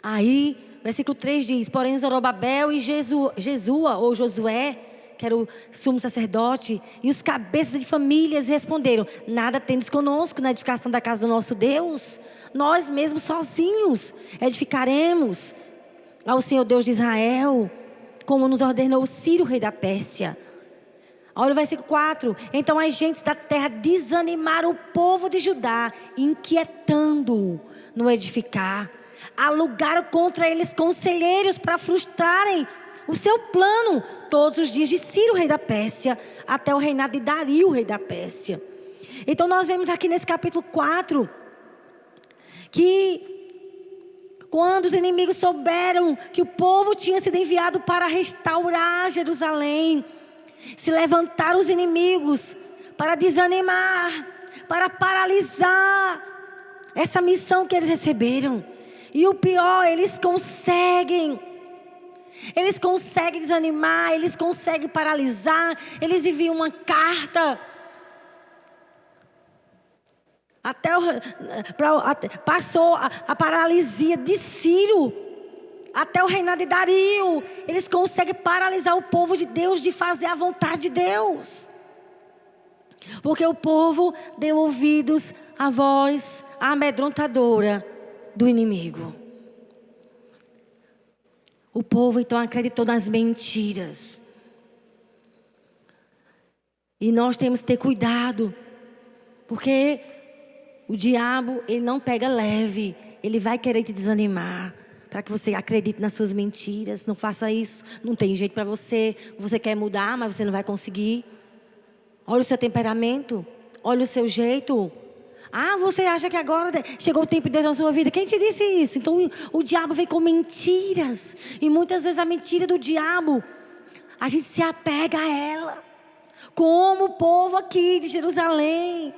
Aí, versículo 3 diz: porém Zorobabel e Jesua, ou Josué, que era o sumo sacerdote, e os cabeças de famílias responderam: nada tendes conosco na edificação da casa do nosso Deus. Nós mesmos sozinhos edificaremos. ao Senhor Deus de Israel, como nos ordenou Ciro, rei da Pérsia. Olha o versículo 4. Então as gentes da terra desanimaram o povo de Judá, inquietando-o no edificar. Alugaram contra eles conselheiros para frustrarem o seu plano todos os dias de Ciro, rei da Pérsia, até o reinado de Dario, rei da Pérsia. Então nós vemos aqui nesse capítulo 4 que quando os inimigos souberam que o povo tinha sido enviado para restaurar Jerusalém, se levantaram os inimigos para desanimar, para paralisar essa missão que eles receberam. E o pior, eles conseguem desanimar, eles conseguem paralisar. Eles enviam uma carta. Passou a paralisia de Ciro até o reinado de Dario. Eles conseguem paralisar o povo de Deus de fazer a vontade de Deus. Porque o povo deu ouvidos à voz amedrontadora do inimigo. O povo então acreditou nas mentiras. E nós temos que ter cuidado, porque o diabo, ele não pega leve. Ele vai querer te desanimar, para que você acredite nas suas mentiras. Não faça isso, não tem jeito para você. Você quer mudar, mas você não vai conseguir. Olha o seu temperamento, olha o seu jeito. Ah, você acha que agora chegou o tempo de Deus na sua vida? Quem te disse isso? Então o diabo vem com mentiras. E muitas vezes a mentira do diabo, a gente se apega a ela. Como o povo aqui de Jerusalém.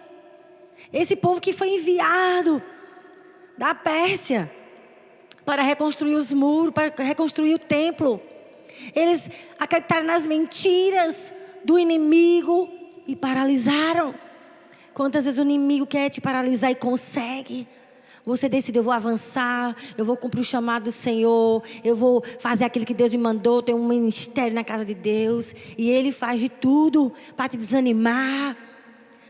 Esse povo que foi enviado da Pérsia para reconstruir os muros, para reconstruir o templo. Eles acreditaram nas mentiras do inimigo e paralisaram. Quantas vezes o inimigo quer te paralisar e consegue? Você decide, eu vou avançar, eu vou cumprir o chamado do Senhor, eu vou fazer aquilo que Deus me mandou, ter um ministério na casa de Deus. E Ele faz de tudo para te desanimar.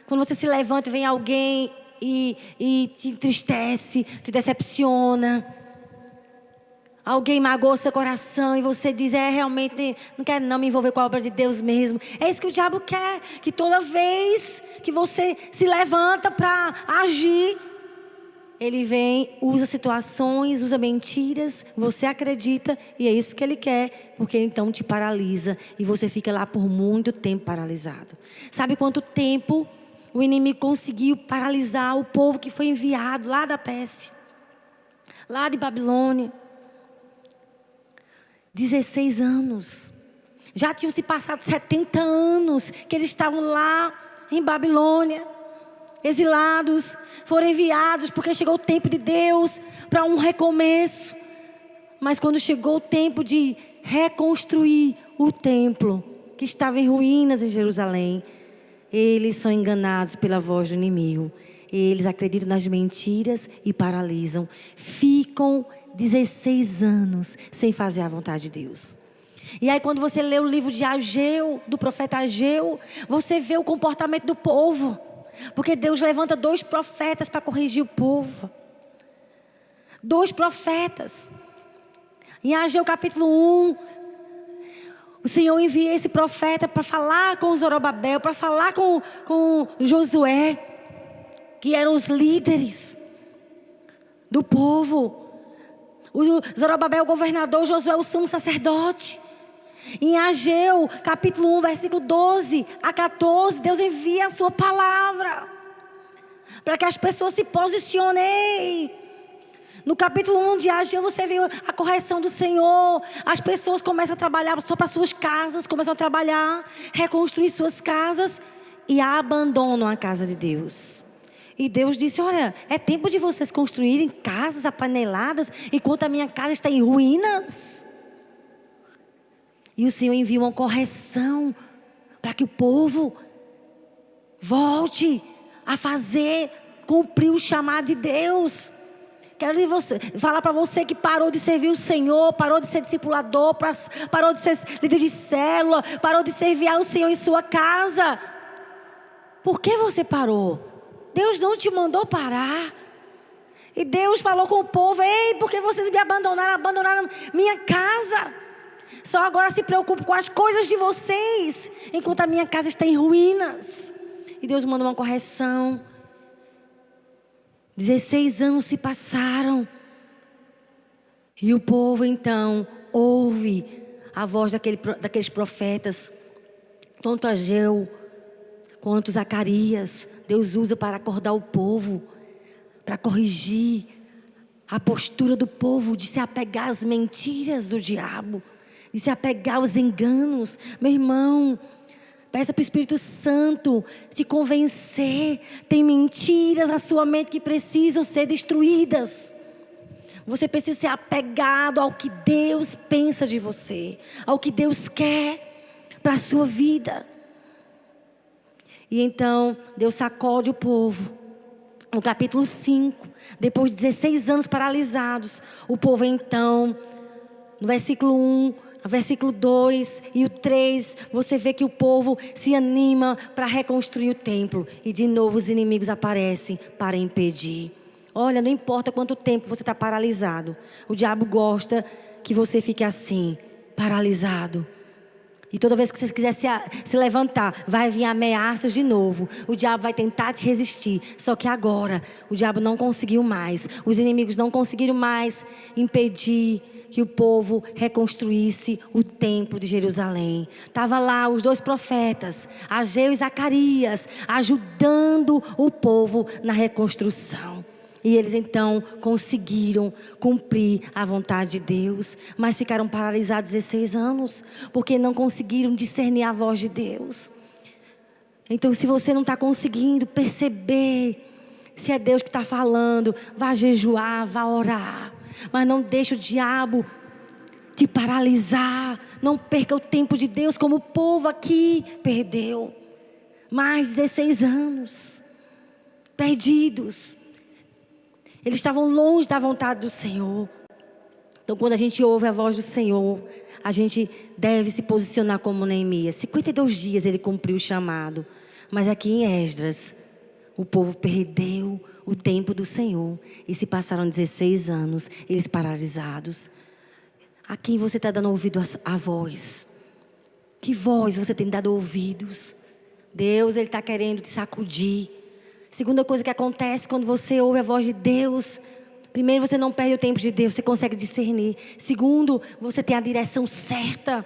Quando você se levanta e vem alguém e te entristece, te decepciona. Alguém magoou seu coração e você diz, realmente, não quero não me envolver com a obra de Deus mesmo. É isso que o diabo quer, que toda vez que você se levanta para agir, ele vem, usa situações, usa mentiras, você acredita e é isso que ele quer, porque então te paralisa e você fica lá por muito tempo paralisado. Sabe quanto tempo o inimigo conseguiu paralisar o povo que foi enviado lá da Pérsia, lá de Babilônia? 16 anos. Já tinham se passado 70 anos que eles estavam lá em Babilônia, exilados, foram enviados porque chegou o tempo de Deus para um recomeço. Mas quando chegou o tempo de reconstruir o templo que estava em ruínas em Jerusalém, eles são enganados pela voz do inimigo. Eles acreditam nas mentiras e paralisam. Ficam 16 anos sem fazer a vontade de Deus. E aí quando você lê o livro de Ageu, do profeta Ageu, você vê o comportamento do povo. Porque Deus levanta 2 profetas para corrigir o povo. 2 profetas. Em Ageu capítulo 1, o Senhor envia esse profeta para falar com Zorobabel, para falar com Josué, que eram os líderes do povo. O Zorobabel, o governador, Josué, o sumo sacerdote. Em Ageu, capítulo 1, versículo 12 a 14, Deus envia a sua palavra para que as pessoas se posicionem. No capítulo 1 de Ageu, você vê a correção do Senhor. As pessoas começam a trabalhar só para suas casas, começam a trabalhar, reconstruir suas casas e abandonam a casa de Deus. E Deus disse, olha, é tempo de vocês construírem casas apaneladas enquanto a minha casa está em ruínas. E o Senhor envia uma correção para que o povo volte a cumprir o chamado de Deus. Quero falar para você que parou de servir o Senhor, parou de ser discipulador, parou de ser líder de célula, parou de servir ao Senhor em sua casa. Por que você parou? Deus não te mandou parar. E Deus falou com o povo: ei, porque vocês me abandonaram minha casa. Só agora se preocupem com as coisas de vocês, enquanto a minha casa está em ruínas. E Deus mandou uma correção. 16 anos se passaram. E o povo então ouve a voz daqueles profetas. Tanto Ageu quanto Zacarias, Deus usa para acordar o povo, para corrigir a postura do povo de se apegar às mentiras do diabo, de se apegar aos enganos. Meu irmão, peça para o Espírito Santo te convencer. Tem mentiras na sua mente que precisam ser destruídas. Você precisa ser apegado ao que Deus pensa de você, ao que Deus quer para a sua vida. E então, Deus sacode o povo. No capítulo 5, depois de 16 anos paralisados, o povo então, no versículo 1, no versículo 2 e o 3, você vê que o povo se anima para reconstruir o templo. E de novo os inimigos aparecem para impedir. Olha, não importa quanto tempo você está paralisado. O diabo gosta que você fique assim, paralisado. E toda vez que você quiser se levantar, vai vir ameaças de novo. O diabo vai tentar te resistir. Só que agora, o diabo não conseguiu mais. Os inimigos não conseguiram mais impedir que o povo reconstruísse o templo de Jerusalém. Estava lá os 2 profetas, Ageu e Zacarias, ajudando o povo na reconstrução. E eles então conseguiram cumprir a vontade de Deus. Mas ficaram paralisados 16 anos. Porque não conseguiram discernir a voz de Deus. Então, se você não está conseguindo perceber se é Deus que está falando, vá jejuar, vá orar. Mas não deixe o diabo te paralisar. Não perca o tempo de Deus como o povo aqui perdeu. Mais 16 anos perdidos. Eles estavam longe da vontade do Senhor. Então, quando a gente ouve a voz do Senhor, a gente deve se posicionar como Neemias. 52 dias ele cumpriu o chamado. Mas aqui em Esdras, o povo perdeu o tempo do Senhor. E se passaram 16 anos, eles paralisados. A quem você está dando ouvido a voz? Que voz você tem dado ouvidos? Deus, Ele está querendo te sacudir. Segunda coisa que acontece quando você ouve a voz de Deus: primeiro, você não perde o tempo de Deus, você consegue discernir. Segundo, você tem a direção certa.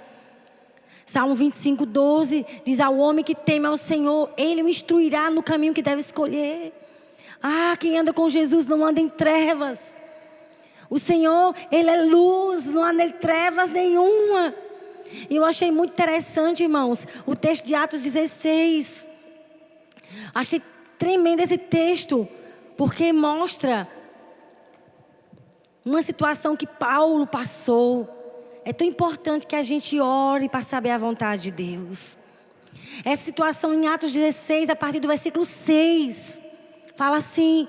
Salmo 25, 12 diz: ao homem que teme ao Senhor, Ele o instruirá no caminho que deve escolher. Quem anda com Jesus não anda em trevas. O Senhor, Ele é luz, não há nele trevas nenhuma. E eu achei muito interessante, irmãos, o texto de Atos 16. Achei tremendo esse texto, porque mostra uma situação que Paulo passou. É tão importante que a gente ore para saber a vontade de Deus. Essa situação em Atos 16, a partir do versículo 6, fala assim: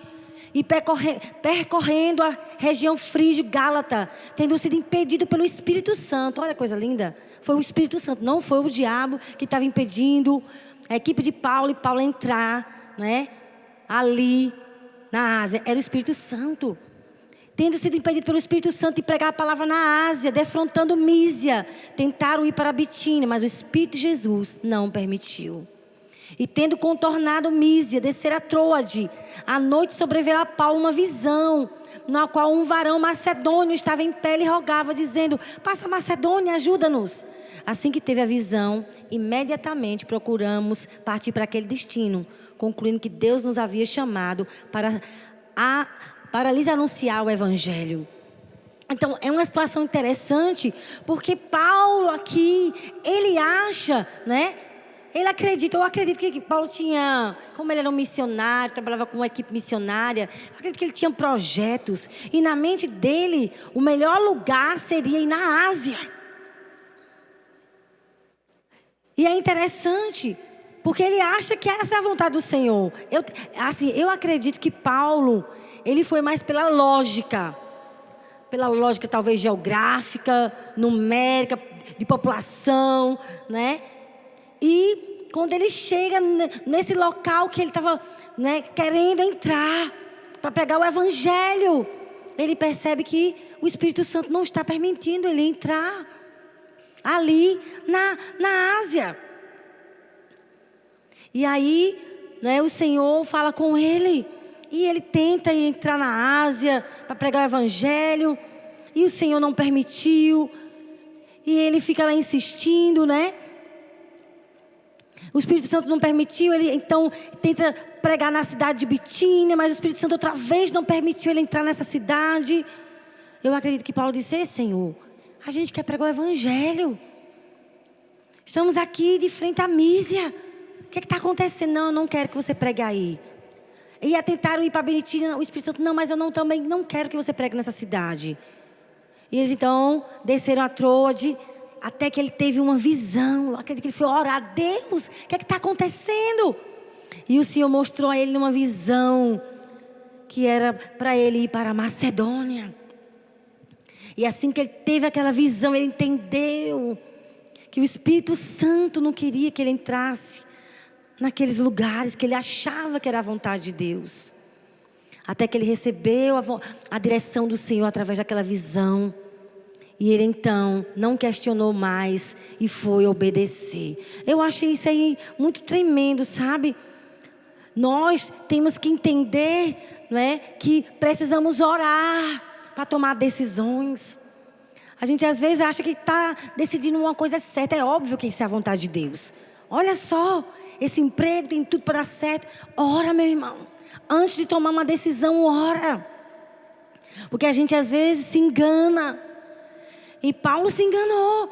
e percorrendo a região frígio-gálata, tendo sido impedido pelo Espírito Santo. Olha que coisa linda. Foi o Espírito Santo, não foi o diabo que estava impedindo a equipe de Paulo e Paulo entrar, né, ali na Ásia. Era o Espírito Santo. Tendo sido impedido pelo Espírito Santo de pregar a palavra na Ásia, defrontando Mísia, tentaram ir para Bitínia, mas o Espírito de Jesus não permitiu. E tendo contornado Mísia, descer a Troade, à noite sobreveio a Paulo uma visão, na qual um varão macedônio estava em pé e rogava, dizendo: passa Macedônia, ajuda-nos. Assim que teve a visão, imediatamente procuramos partir para aquele destino, concluindo que Deus nos havia chamado para lhes anunciar o Evangelho. Então, é uma situação interessante, porque Paulo aqui, ele acha, né? Ele acredita, eu acredito que Paulo tinha, como ele era um missionário, trabalhava com uma equipe missionária, eu acredito que ele tinha projetos. E na mente dele, o melhor lugar seria ir na Ásia. E é interessante, porque ele acha que essa é a vontade do Senhor. Eu acredito que Paulo, ele foi mais pela lógica talvez geográfica, numérica, de população, né? E quando ele chega nesse local que ele estava, né, querendo entrar, para pregar o evangelho, ele percebe que o Espírito Santo não está permitindo ele entrar ali na Ásia. E aí, né, o Senhor fala com ele, e ele tenta entrar na Ásia para pregar o evangelho, e o Senhor não permitiu, e ele fica lá insistindo, né? O Espírito Santo não permitiu, ele então tenta pregar na cidade de Bitínia, mas o Espírito Santo outra vez não permitiu ele entrar nessa cidade. Eu acredito que Paulo disse: Senhor, a gente quer pregar o evangelho. Estamos aqui de frente à Mísia. O que está acontecendo? Não, eu não quero que você pregue aí. E tentaram ir para Bitínia, o Espírito Santo: não, mas eu também não quero que você pregue nessa cidade. E eles então desceram a Troade, até que ele teve uma visão. Eu acredito que ele foi orar a Deus. O que está acontecendo? E o Senhor mostrou a ele numa visão que era para ele ir para a Macedônia. E assim que ele teve aquela visão, ele entendeu que o Espírito Santo não queria que ele entrasse naqueles lugares que ele achava que era a vontade de Deus. Até que ele recebeu a direção do Senhor através daquela visão. E ele então não questionou mais e foi obedecer. Eu achei isso aí muito tremendo, sabe? Nós temos que entender, não é, que precisamos orar para tomar decisões. A gente às vezes acha que está decidindo uma coisa certa. É óbvio que isso é a vontade de Deus. Olha só, esse emprego tem tudo para dar certo. Ora, meu irmão. Antes de tomar uma decisão, ora. Porque a gente às vezes se engana. E Paulo se enganou,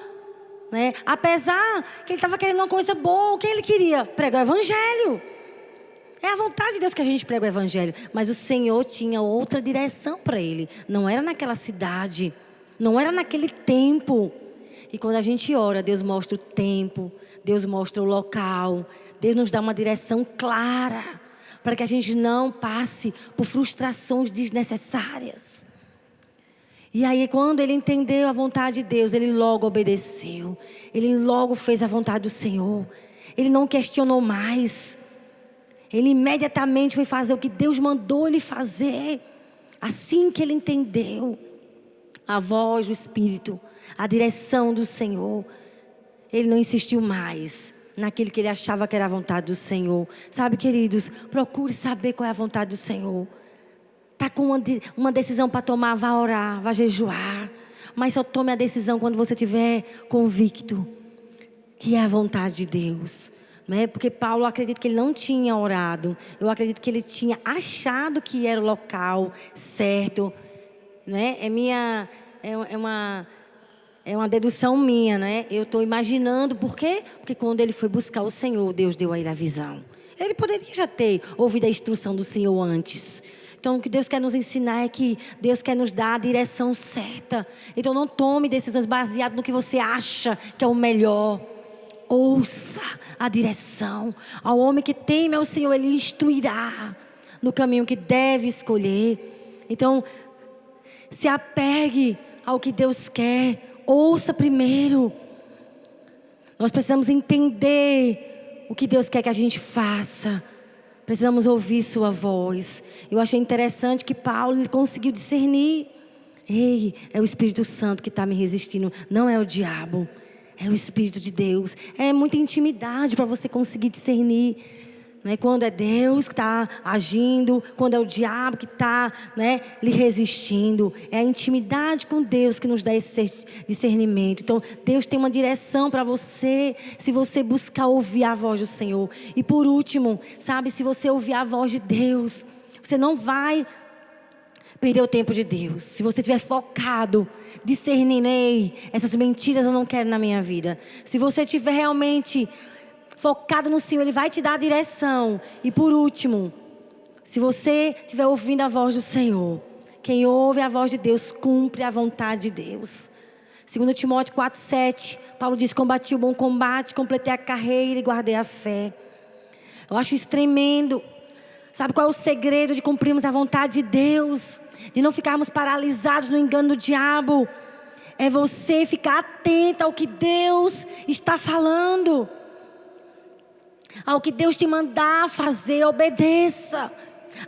né? Apesar que ele estava querendo uma coisa boa, o que ele queria? Pregar o evangelho. É a vontade de Deus que a gente pregue o evangelho. Mas o Senhor tinha outra direção para ele. Não era naquela cidade, não era naquele tempo. E quando a gente ora, Deus mostra o tempo, Deus mostra o local, Deus nos dá uma direção clara, para que a gente não passe por frustrações desnecessárias. E aí, quando ele entendeu a vontade de Deus, ele logo obedeceu. Ele logo fez a vontade do Senhor. Ele não questionou mais. Ele imediatamente foi fazer o que Deus mandou ele fazer. Assim que ele entendeu a voz do Espírito, a direção do Senhor, ele não insistiu mais naquilo que ele achava que era a vontade do Senhor. Sabe, queridos, procure saber qual é a vontade do Senhor. Está com uma decisão para tomar, vá orar, vá jejuar. Mas só tome a decisão quando você estiver convicto que é a vontade de Deus. Não é? Porque Paulo, eu acredito que ele não tinha orado. Eu acredito que ele tinha achado que era o local certo. Né? É uma dedução minha. Né? Eu estou imaginando. Por quê? Porque quando ele foi buscar o Senhor, Deus deu a ele a visão. Ele poderia já ter ouvido a instrução do Senhor antes. Então, o que Deus quer nos ensinar é que Deus quer nos dar a direção certa. Então, não tome decisões baseadas no que você acha que é o melhor. Ouça a direção. Ao homem que teme ao Senhor, Ele instruirá no caminho que deve escolher. Então, se apegue ao que Deus quer. Ouça primeiro. Nós precisamos entender o que Deus quer que a gente faça. Precisamos ouvir sua voz. Eu achei interessante que Paulo conseguiu discernir. Ei, é o Espírito Santo que está me resistindo. Não é o diabo. É o Espírito de Deus. É muita intimidade para você conseguir discernir. Né? Quando é Deus que está agindo. Quando é o diabo que está, né, lhe resistindo. É a intimidade com Deus que nos dá esse discernimento. Então, Deus tem uma direção para você. Se você buscar ouvir a voz do Senhor. E por último, sabe, se você ouvir a voz de Deus, você não vai perder o tempo de Deus. Se você estiver focado, discernindo, ei, essas mentiras eu não quero na minha vida. Se você estiver realmente focado no Senhor, Ele vai te dar a direção. E por último, se você estiver ouvindo a voz do Senhor, quem ouve a voz de Deus, cumpre a vontade de Deus. 2 Timóteo 4,7, Paulo diz: combati o bom combate, completei a carreira e guardei a fé. Eu acho isso tremendo. Sabe qual é o segredo de cumprirmos a vontade de Deus? De não ficarmos paralisados no engano do diabo? É você ficar atento ao que Deus está falando. Ao que Deus te mandar fazer, obedeça.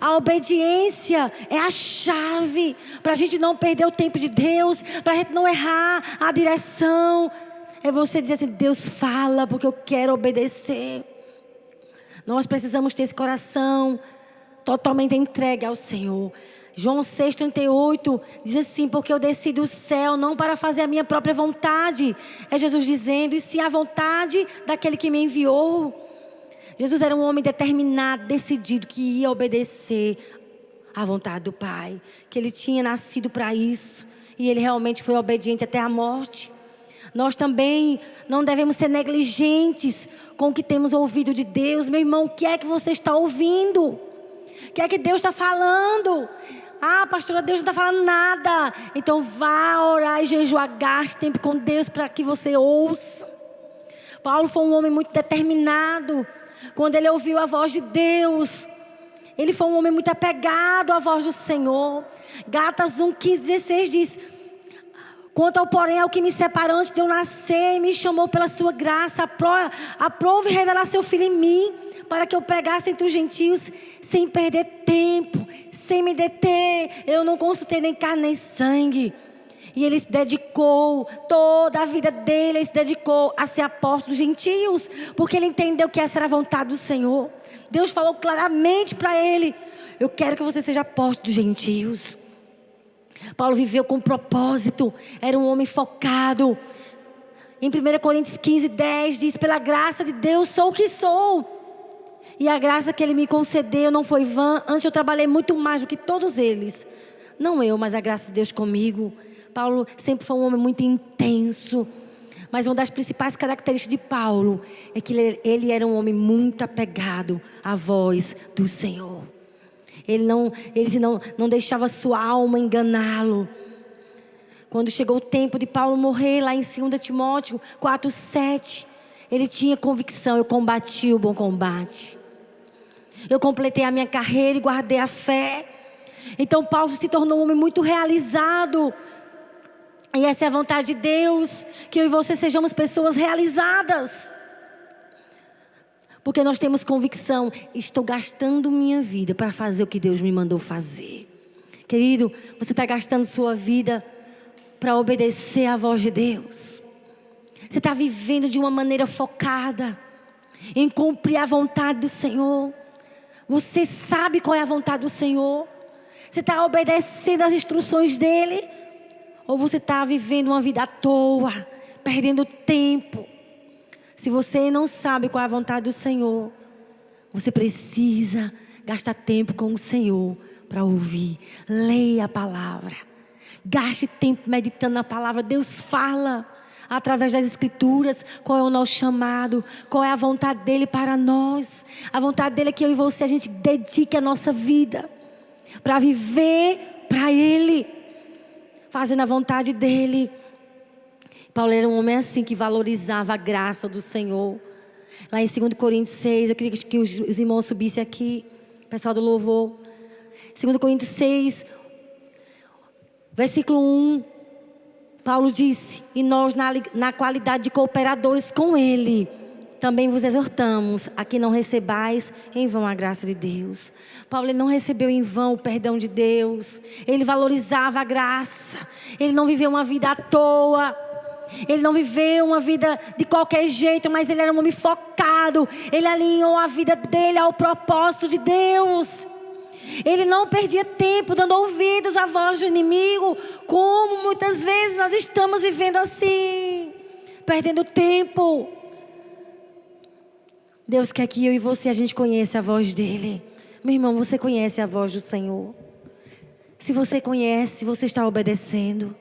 A obediência é a chave para a gente não perder o tempo de Deus, para a gente não errar a direção. É você dizer assim: Deus, fala, porque eu quero obedecer. Nós precisamos ter esse coração totalmente entregue ao Senhor. João 6,38 diz assim: porque eu desci do céu não para fazer a minha própria vontade. É Jesus dizendo, e sim a vontade daquele que me enviou. Jesus era um homem determinado, decidido, que ia obedecer à vontade do Pai. Que ele tinha nascido para isso. E ele realmente foi obediente até a morte. Nós também não devemos ser negligentes com o que temos ouvido de Deus. Meu irmão, o que é que você está ouvindo? O que é que Deus está falando? Ah, pastora, Deus não está falando nada. Então vá orar e jejuar, gaste tempo com Deus para que você ouça. Paulo foi um homem muito determinado. Quando ele ouviu a voz de Deus, ele foi um homem muito apegado à voz do Senhor. Gálatas 1:15-16 diz: quanto ao porém ao que me separou antes de eu nascer e me chamou pela sua graça, aprove revelar seu filho em mim, para que eu pregasse entre os gentios sem perder tempo, sem me deter. Eu não consultei nem carne nem sangue. E ele se dedicou, toda a vida dele, ele se dedicou a ser apóstolo dos gentios, porque ele entendeu que essa era a vontade do Senhor. Deus falou claramente para ele: eu quero que você seja apóstolo dos gentios. Paulo viveu com propósito, era um homem focado. Em 1 Coríntios 15:10 diz: pela graça de Deus sou o que sou. E a graça que ele me concedeu não foi vã, antes eu trabalhei muito mais do que todos eles. Não eu, mas a graça de Deus comigo. Paulo sempre foi um homem muito intenso. Mas uma das principais características de Paulo é que ele era um homem muito apegado à voz do Senhor. Ele não deixava sua alma enganá-lo. Quando chegou o tempo de Paulo morrer, lá em 2 Timóteo 4:7, ele tinha convicção: eu combati o bom combate. Eu completei a minha carreira e guardei a fé. Então Paulo se tornou um homem muito realizado. E essa é a vontade de Deus, que eu e você sejamos pessoas realizadas. Porque nós temos convicção: estou gastando minha vida para fazer o que Deus me mandou fazer. Querido, você está gastando sua vida para obedecer à voz de Deus. Você está vivendo de uma maneira focada em cumprir a vontade do Senhor. Você sabe qual é a vontade do Senhor? Você está obedecendo às instruções dEle? Ou você está vivendo uma vida à toa, perdendo tempo? Se você não sabe qual é a vontade do Senhor, você precisa gastar tempo com o Senhor para ouvir. Leia a palavra. Gaste tempo meditando na palavra. Deus fala através das Escrituras qual é o nosso chamado, qual é a vontade dEle para nós. A vontade dEle é que eu e você, a gente dedique a nossa vida para viver para Ele, fazendo a vontade dEle. Paulo era um homem assim, que valorizava a graça do Senhor. Lá em 2 Coríntios 6, eu queria que os irmãos subissem aqui, o pessoal do louvor. 2 Coríntios 6, versículo 1, Paulo disse: e nós na qualidade de cooperadores com Ele, também vos exortamos a que não recebais em vão a graça de Deus. Paulo, ele não recebeu em vão o perdão de Deus. Ele valorizava a graça. Ele não viveu uma vida à toa. Ele não viveu uma vida de qualquer jeito, mas ele era um homem focado. Ele alinhou a vida dele ao propósito de Deus. Ele não perdia tempo dando ouvidos à voz do inimigo, como muitas vezes nós estamos vivendo assim, perdendo tempo. Deus quer que eu e você, a gente conheça a voz dele. Meu irmão, você conhece a voz do Senhor? Se você conhece, você está obedecendo.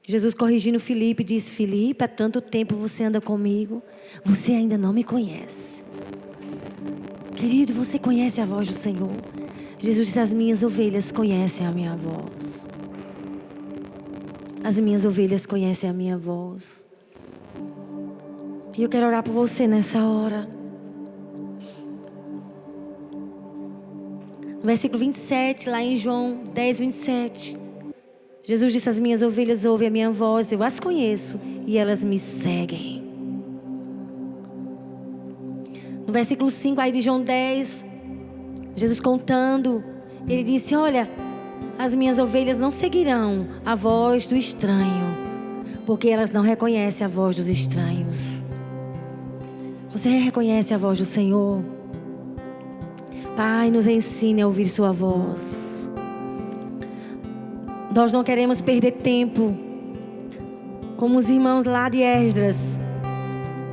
Jesus, corrigindo Filipe, disse: Filipe, há tanto tempo você anda comigo, você ainda não me conhece. Querido, você conhece a voz do Senhor? Jesus disse: as minhas ovelhas conhecem a minha voz. As minhas ovelhas conhecem a minha voz. E eu quero orar por você nessa hora. No versículo 27, lá em João 10:27. Jesus disse: as minhas ovelhas ouvem a minha voz, eu as conheço e elas me seguem. No versículo 5 aí de João 10, Jesus contando, ele disse: olha, as minhas ovelhas não seguirão a voz do estranho, porque elas não reconhecem a voz dos estranhos. Você reconhece a voz do Senhor? Pai, nos ensine a ouvir sua voz. Nós não queremos perder tempo, como os irmãos lá de Esdras.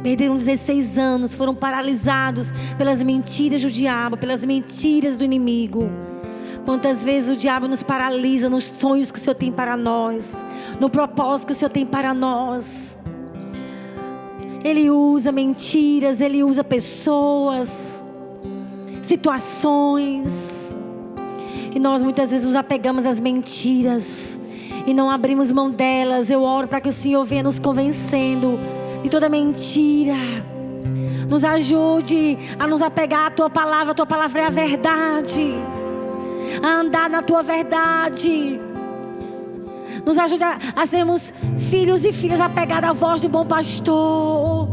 Perderam 16 anos, foram paralisados pelas mentiras do diabo, pelas mentiras do inimigo. Quantas vezes o diabo nos paralisa nos sonhos que o Senhor tem para nós, no propósito que o Senhor tem para nós. Ele usa mentiras, ele usa pessoas, situações. E nós muitas vezes nos apegamos às mentiras e não abrimos mão delas. Eu oro para que o Senhor venha nos convencendo de toda mentira. Nos ajude a nos apegar à Tua palavra. A Tua palavra é a verdade. A andar na Tua verdade. Nos ajude a sermos filhos e filhas apegados à voz do bom pastor.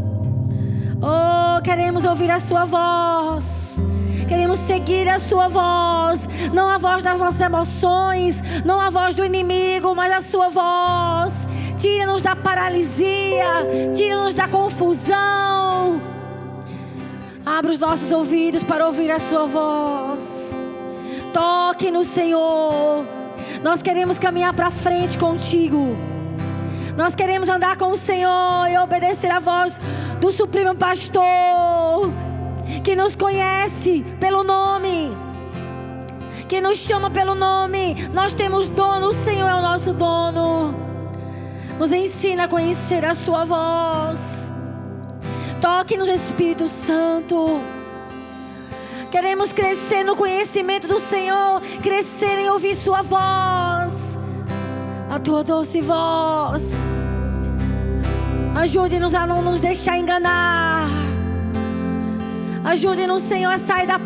Oh, queremos ouvir a Sua voz. Queremos seguir a Sua voz. Não a voz das nossas emoções, não a voz do inimigo, mas a Sua voz. Tira-nos da paralisia, tira-nos da confusão. Abra os nossos ouvidos para ouvir a Sua voz. Toque no Senhor. Nós queremos caminhar para frente contigo. Nós queremos andar com o Senhor e obedecer a voz do Supremo Pastor, que nos conhece pelo nome, que nos chama pelo nome. Nós temos dono, o Senhor é o nosso dono. Nos ensina a conhecer a Sua voz. Toque-nos, Espírito Santo. Queremos crescer no conhecimento do Senhor, crescer em ouvir Sua voz, a Tua doce voz. Ajude-nos a não nos deixar enganar. Ajude-nos, Senhor, a sair da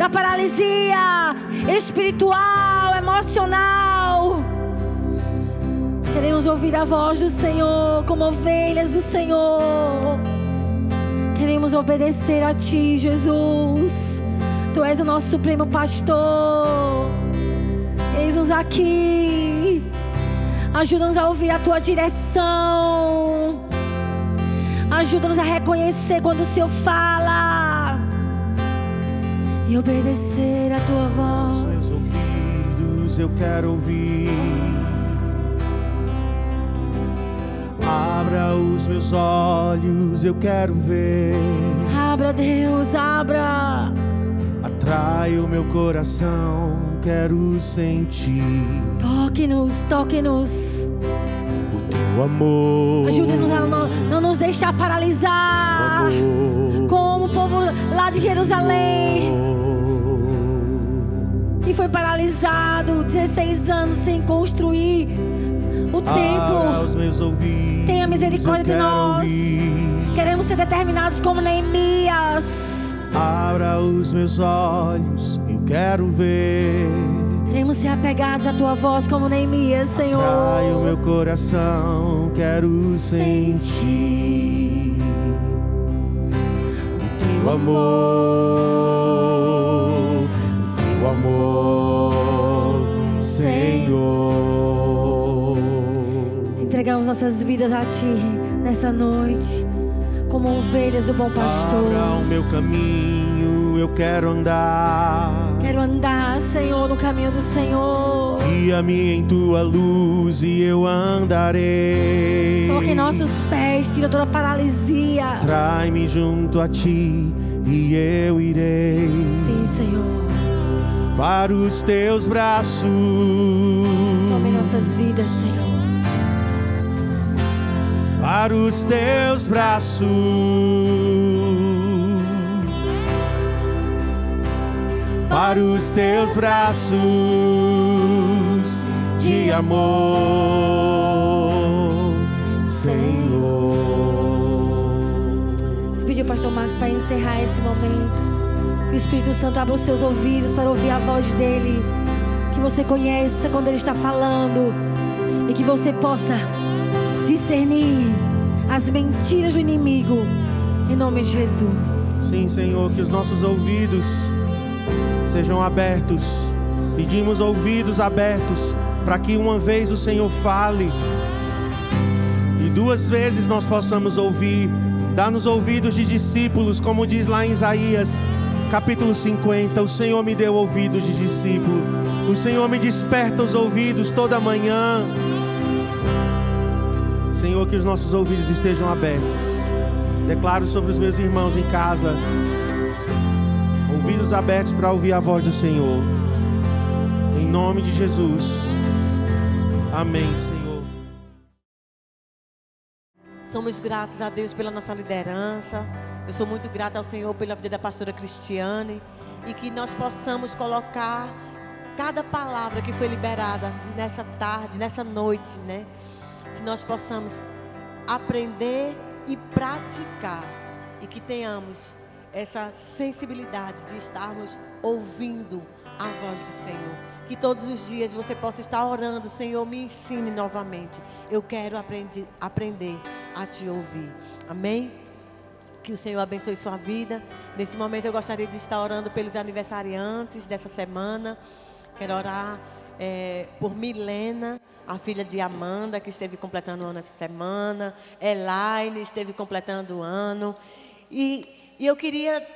paralisia espiritual, emocional. Queremos ouvir a voz do Senhor como ovelhas do Senhor. Queremos obedecer a Ti, Jesus. Tu és o nosso supremo pastor. Eis-nos aqui. Ajuda-nos a ouvir a Tua direção. Ajuda-nos a reconhecer quando o Senhor fala e obedecer a Tua voz. Os meus ouvidos eu quero ouvir. Abra os meus olhos, eu quero ver. Abra, Deus, abra. Atrai o meu coração, quero sentir. Toque-nos, toque-nos. O Teu amor. Ajude-nos a não nos deixar paralisar, como o povo lá de Jerusalém, que foi paralisado 16 anos sem construir o templo. Os meus ouvidos, tenha misericórdia de nós. Ouvir. Queremos ser determinados como Neemias. Abra os meus olhos, eu quero ver. Queremos ser apegados à Tua voz como Neemias, Senhor. Atrai o meu coração, quero sentir o Teu amor, o Teu amor, Senhor. Entregamos nossas vidas a Ti nessa noite, como ovelhas do bom pastor. Abra o meu caminho, eu quero andar. Quero andar, Senhor, no caminho do Senhor. Guia-me em Tua luz e eu andarei. Toque em nossos pés, tira toda a paralisia. Trai-me junto a Ti e eu irei. Sim, Senhor. Para os Teus braços. Tome nossas vidas, Senhor. Para os Teus braços. Para os Teus braços de amor, Senhor. Vou pedir ao pastor Marcos para encerrar esse momento. Que o Espírito Santo abra os seus ouvidos para ouvir a voz dele. Que você conheça quando ele está falando. E que você possa discernir as mentiras do inimigo. Em nome de Jesus. Sim, Senhor, que os nossos ouvidos sejam abertos. Pedimos ouvidos abertos para que uma vez o Senhor fale e 2 vezes nós possamos ouvir. Dá-nos ouvidos de discípulos, como diz lá em Isaías, capítulo 50. O Senhor me deu ouvidos de discípulo. O Senhor me desperta os ouvidos toda manhã. Senhor, que os nossos ouvidos estejam abertos. Declaro sobre os meus irmãos em casa, ouvidos abertos para ouvir a voz do Senhor. Em nome de Jesus. Amém, Senhor. Somos gratos a Deus pela nossa liderança. Eu sou muito grata ao Senhor pela vida da pastora Cristiane. E que nós possamos colocar cada palavra que foi liberada nessa tarde, nessa noite, né? Que nós possamos aprender e praticar. E que tenhamos essa sensibilidade de estarmos ouvindo a voz do Senhor. Que todos os dias você possa estar orando: Senhor, me ensine novamente. Eu quero aprender a te ouvir. Amém? Que o Senhor abençoe sua vida. Nesse momento eu gostaria de estar orando pelos aniversariantes dessa semana. Quero orar por Milena, a filha de Amanda, que esteve completando o ano essa semana. Elaine esteve completando o ano. E eu queria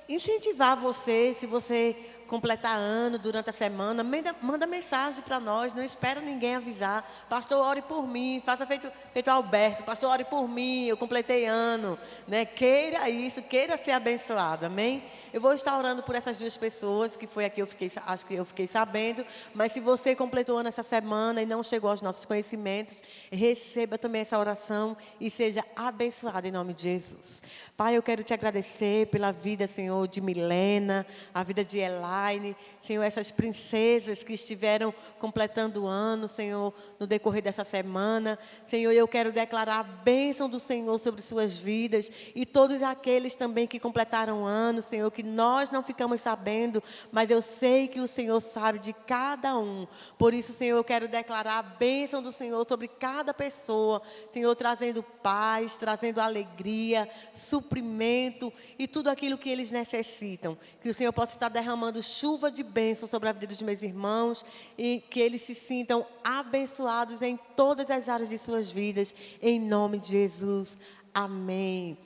incentivar você, se você completar ano durante a semana, manda mensagem para nós, não espera ninguém avisar. Pastor, ore por mim, faça feito Alberto. Pastor, ore por mim, eu completei ano, né? Queira isso, queira ser abençoado, amém? Eu vou estar orando por essas 2 pessoas, que foi aqui, acho que eu fiquei sabendo. Mas se você completou ano essa semana e não chegou aos nossos conhecimentos, receba também essa oração e seja abençoado em nome de Jesus. Pai, eu quero te agradecer pela vida, Senhor, de Milena, a vida de Elaine, Senhor, essas princesas que estiveram completando o ano, Senhor, no decorrer dessa semana. Senhor, eu quero declarar a bênção do Senhor sobre suas vidas e todos aqueles também que completaram o ano, Senhor, que nós não ficamos sabendo, mas eu sei que o Senhor sabe de cada um. Por isso, Senhor, eu quero declarar a bênção do Senhor sobre cada pessoa, Senhor, trazendo paz, trazendo alegria, suprimento e tudo aquilo que eles necessitam. Que o Senhor possa estar derramando chuva de bênção sobre a vida dos meus irmãos e que eles se sintam abençoados em todas as áreas de suas vidas, em nome de Jesus. Amém.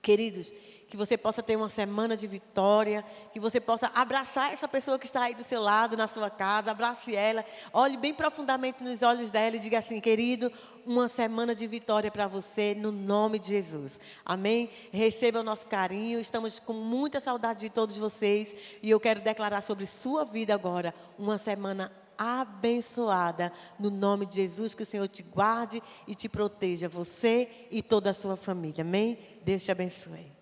Queridos, que você possa ter uma semana de vitória, que você possa abraçar essa pessoa que está aí do seu lado, na sua casa, abrace ela, olhe bem profundamente nos olhos dela e diga assim: querido, uma semana de vitória para você, no nome de Jesus. Amém? Receba o nosso carinho, estamos com muita saudade de todos vocês e eu quero declarar sobre sua vida agora uma semana abençoada, no nome de Jesus. Que o Senhor te guarde e te proteja, você e toda a sua família. Amém? Deus te abençoe.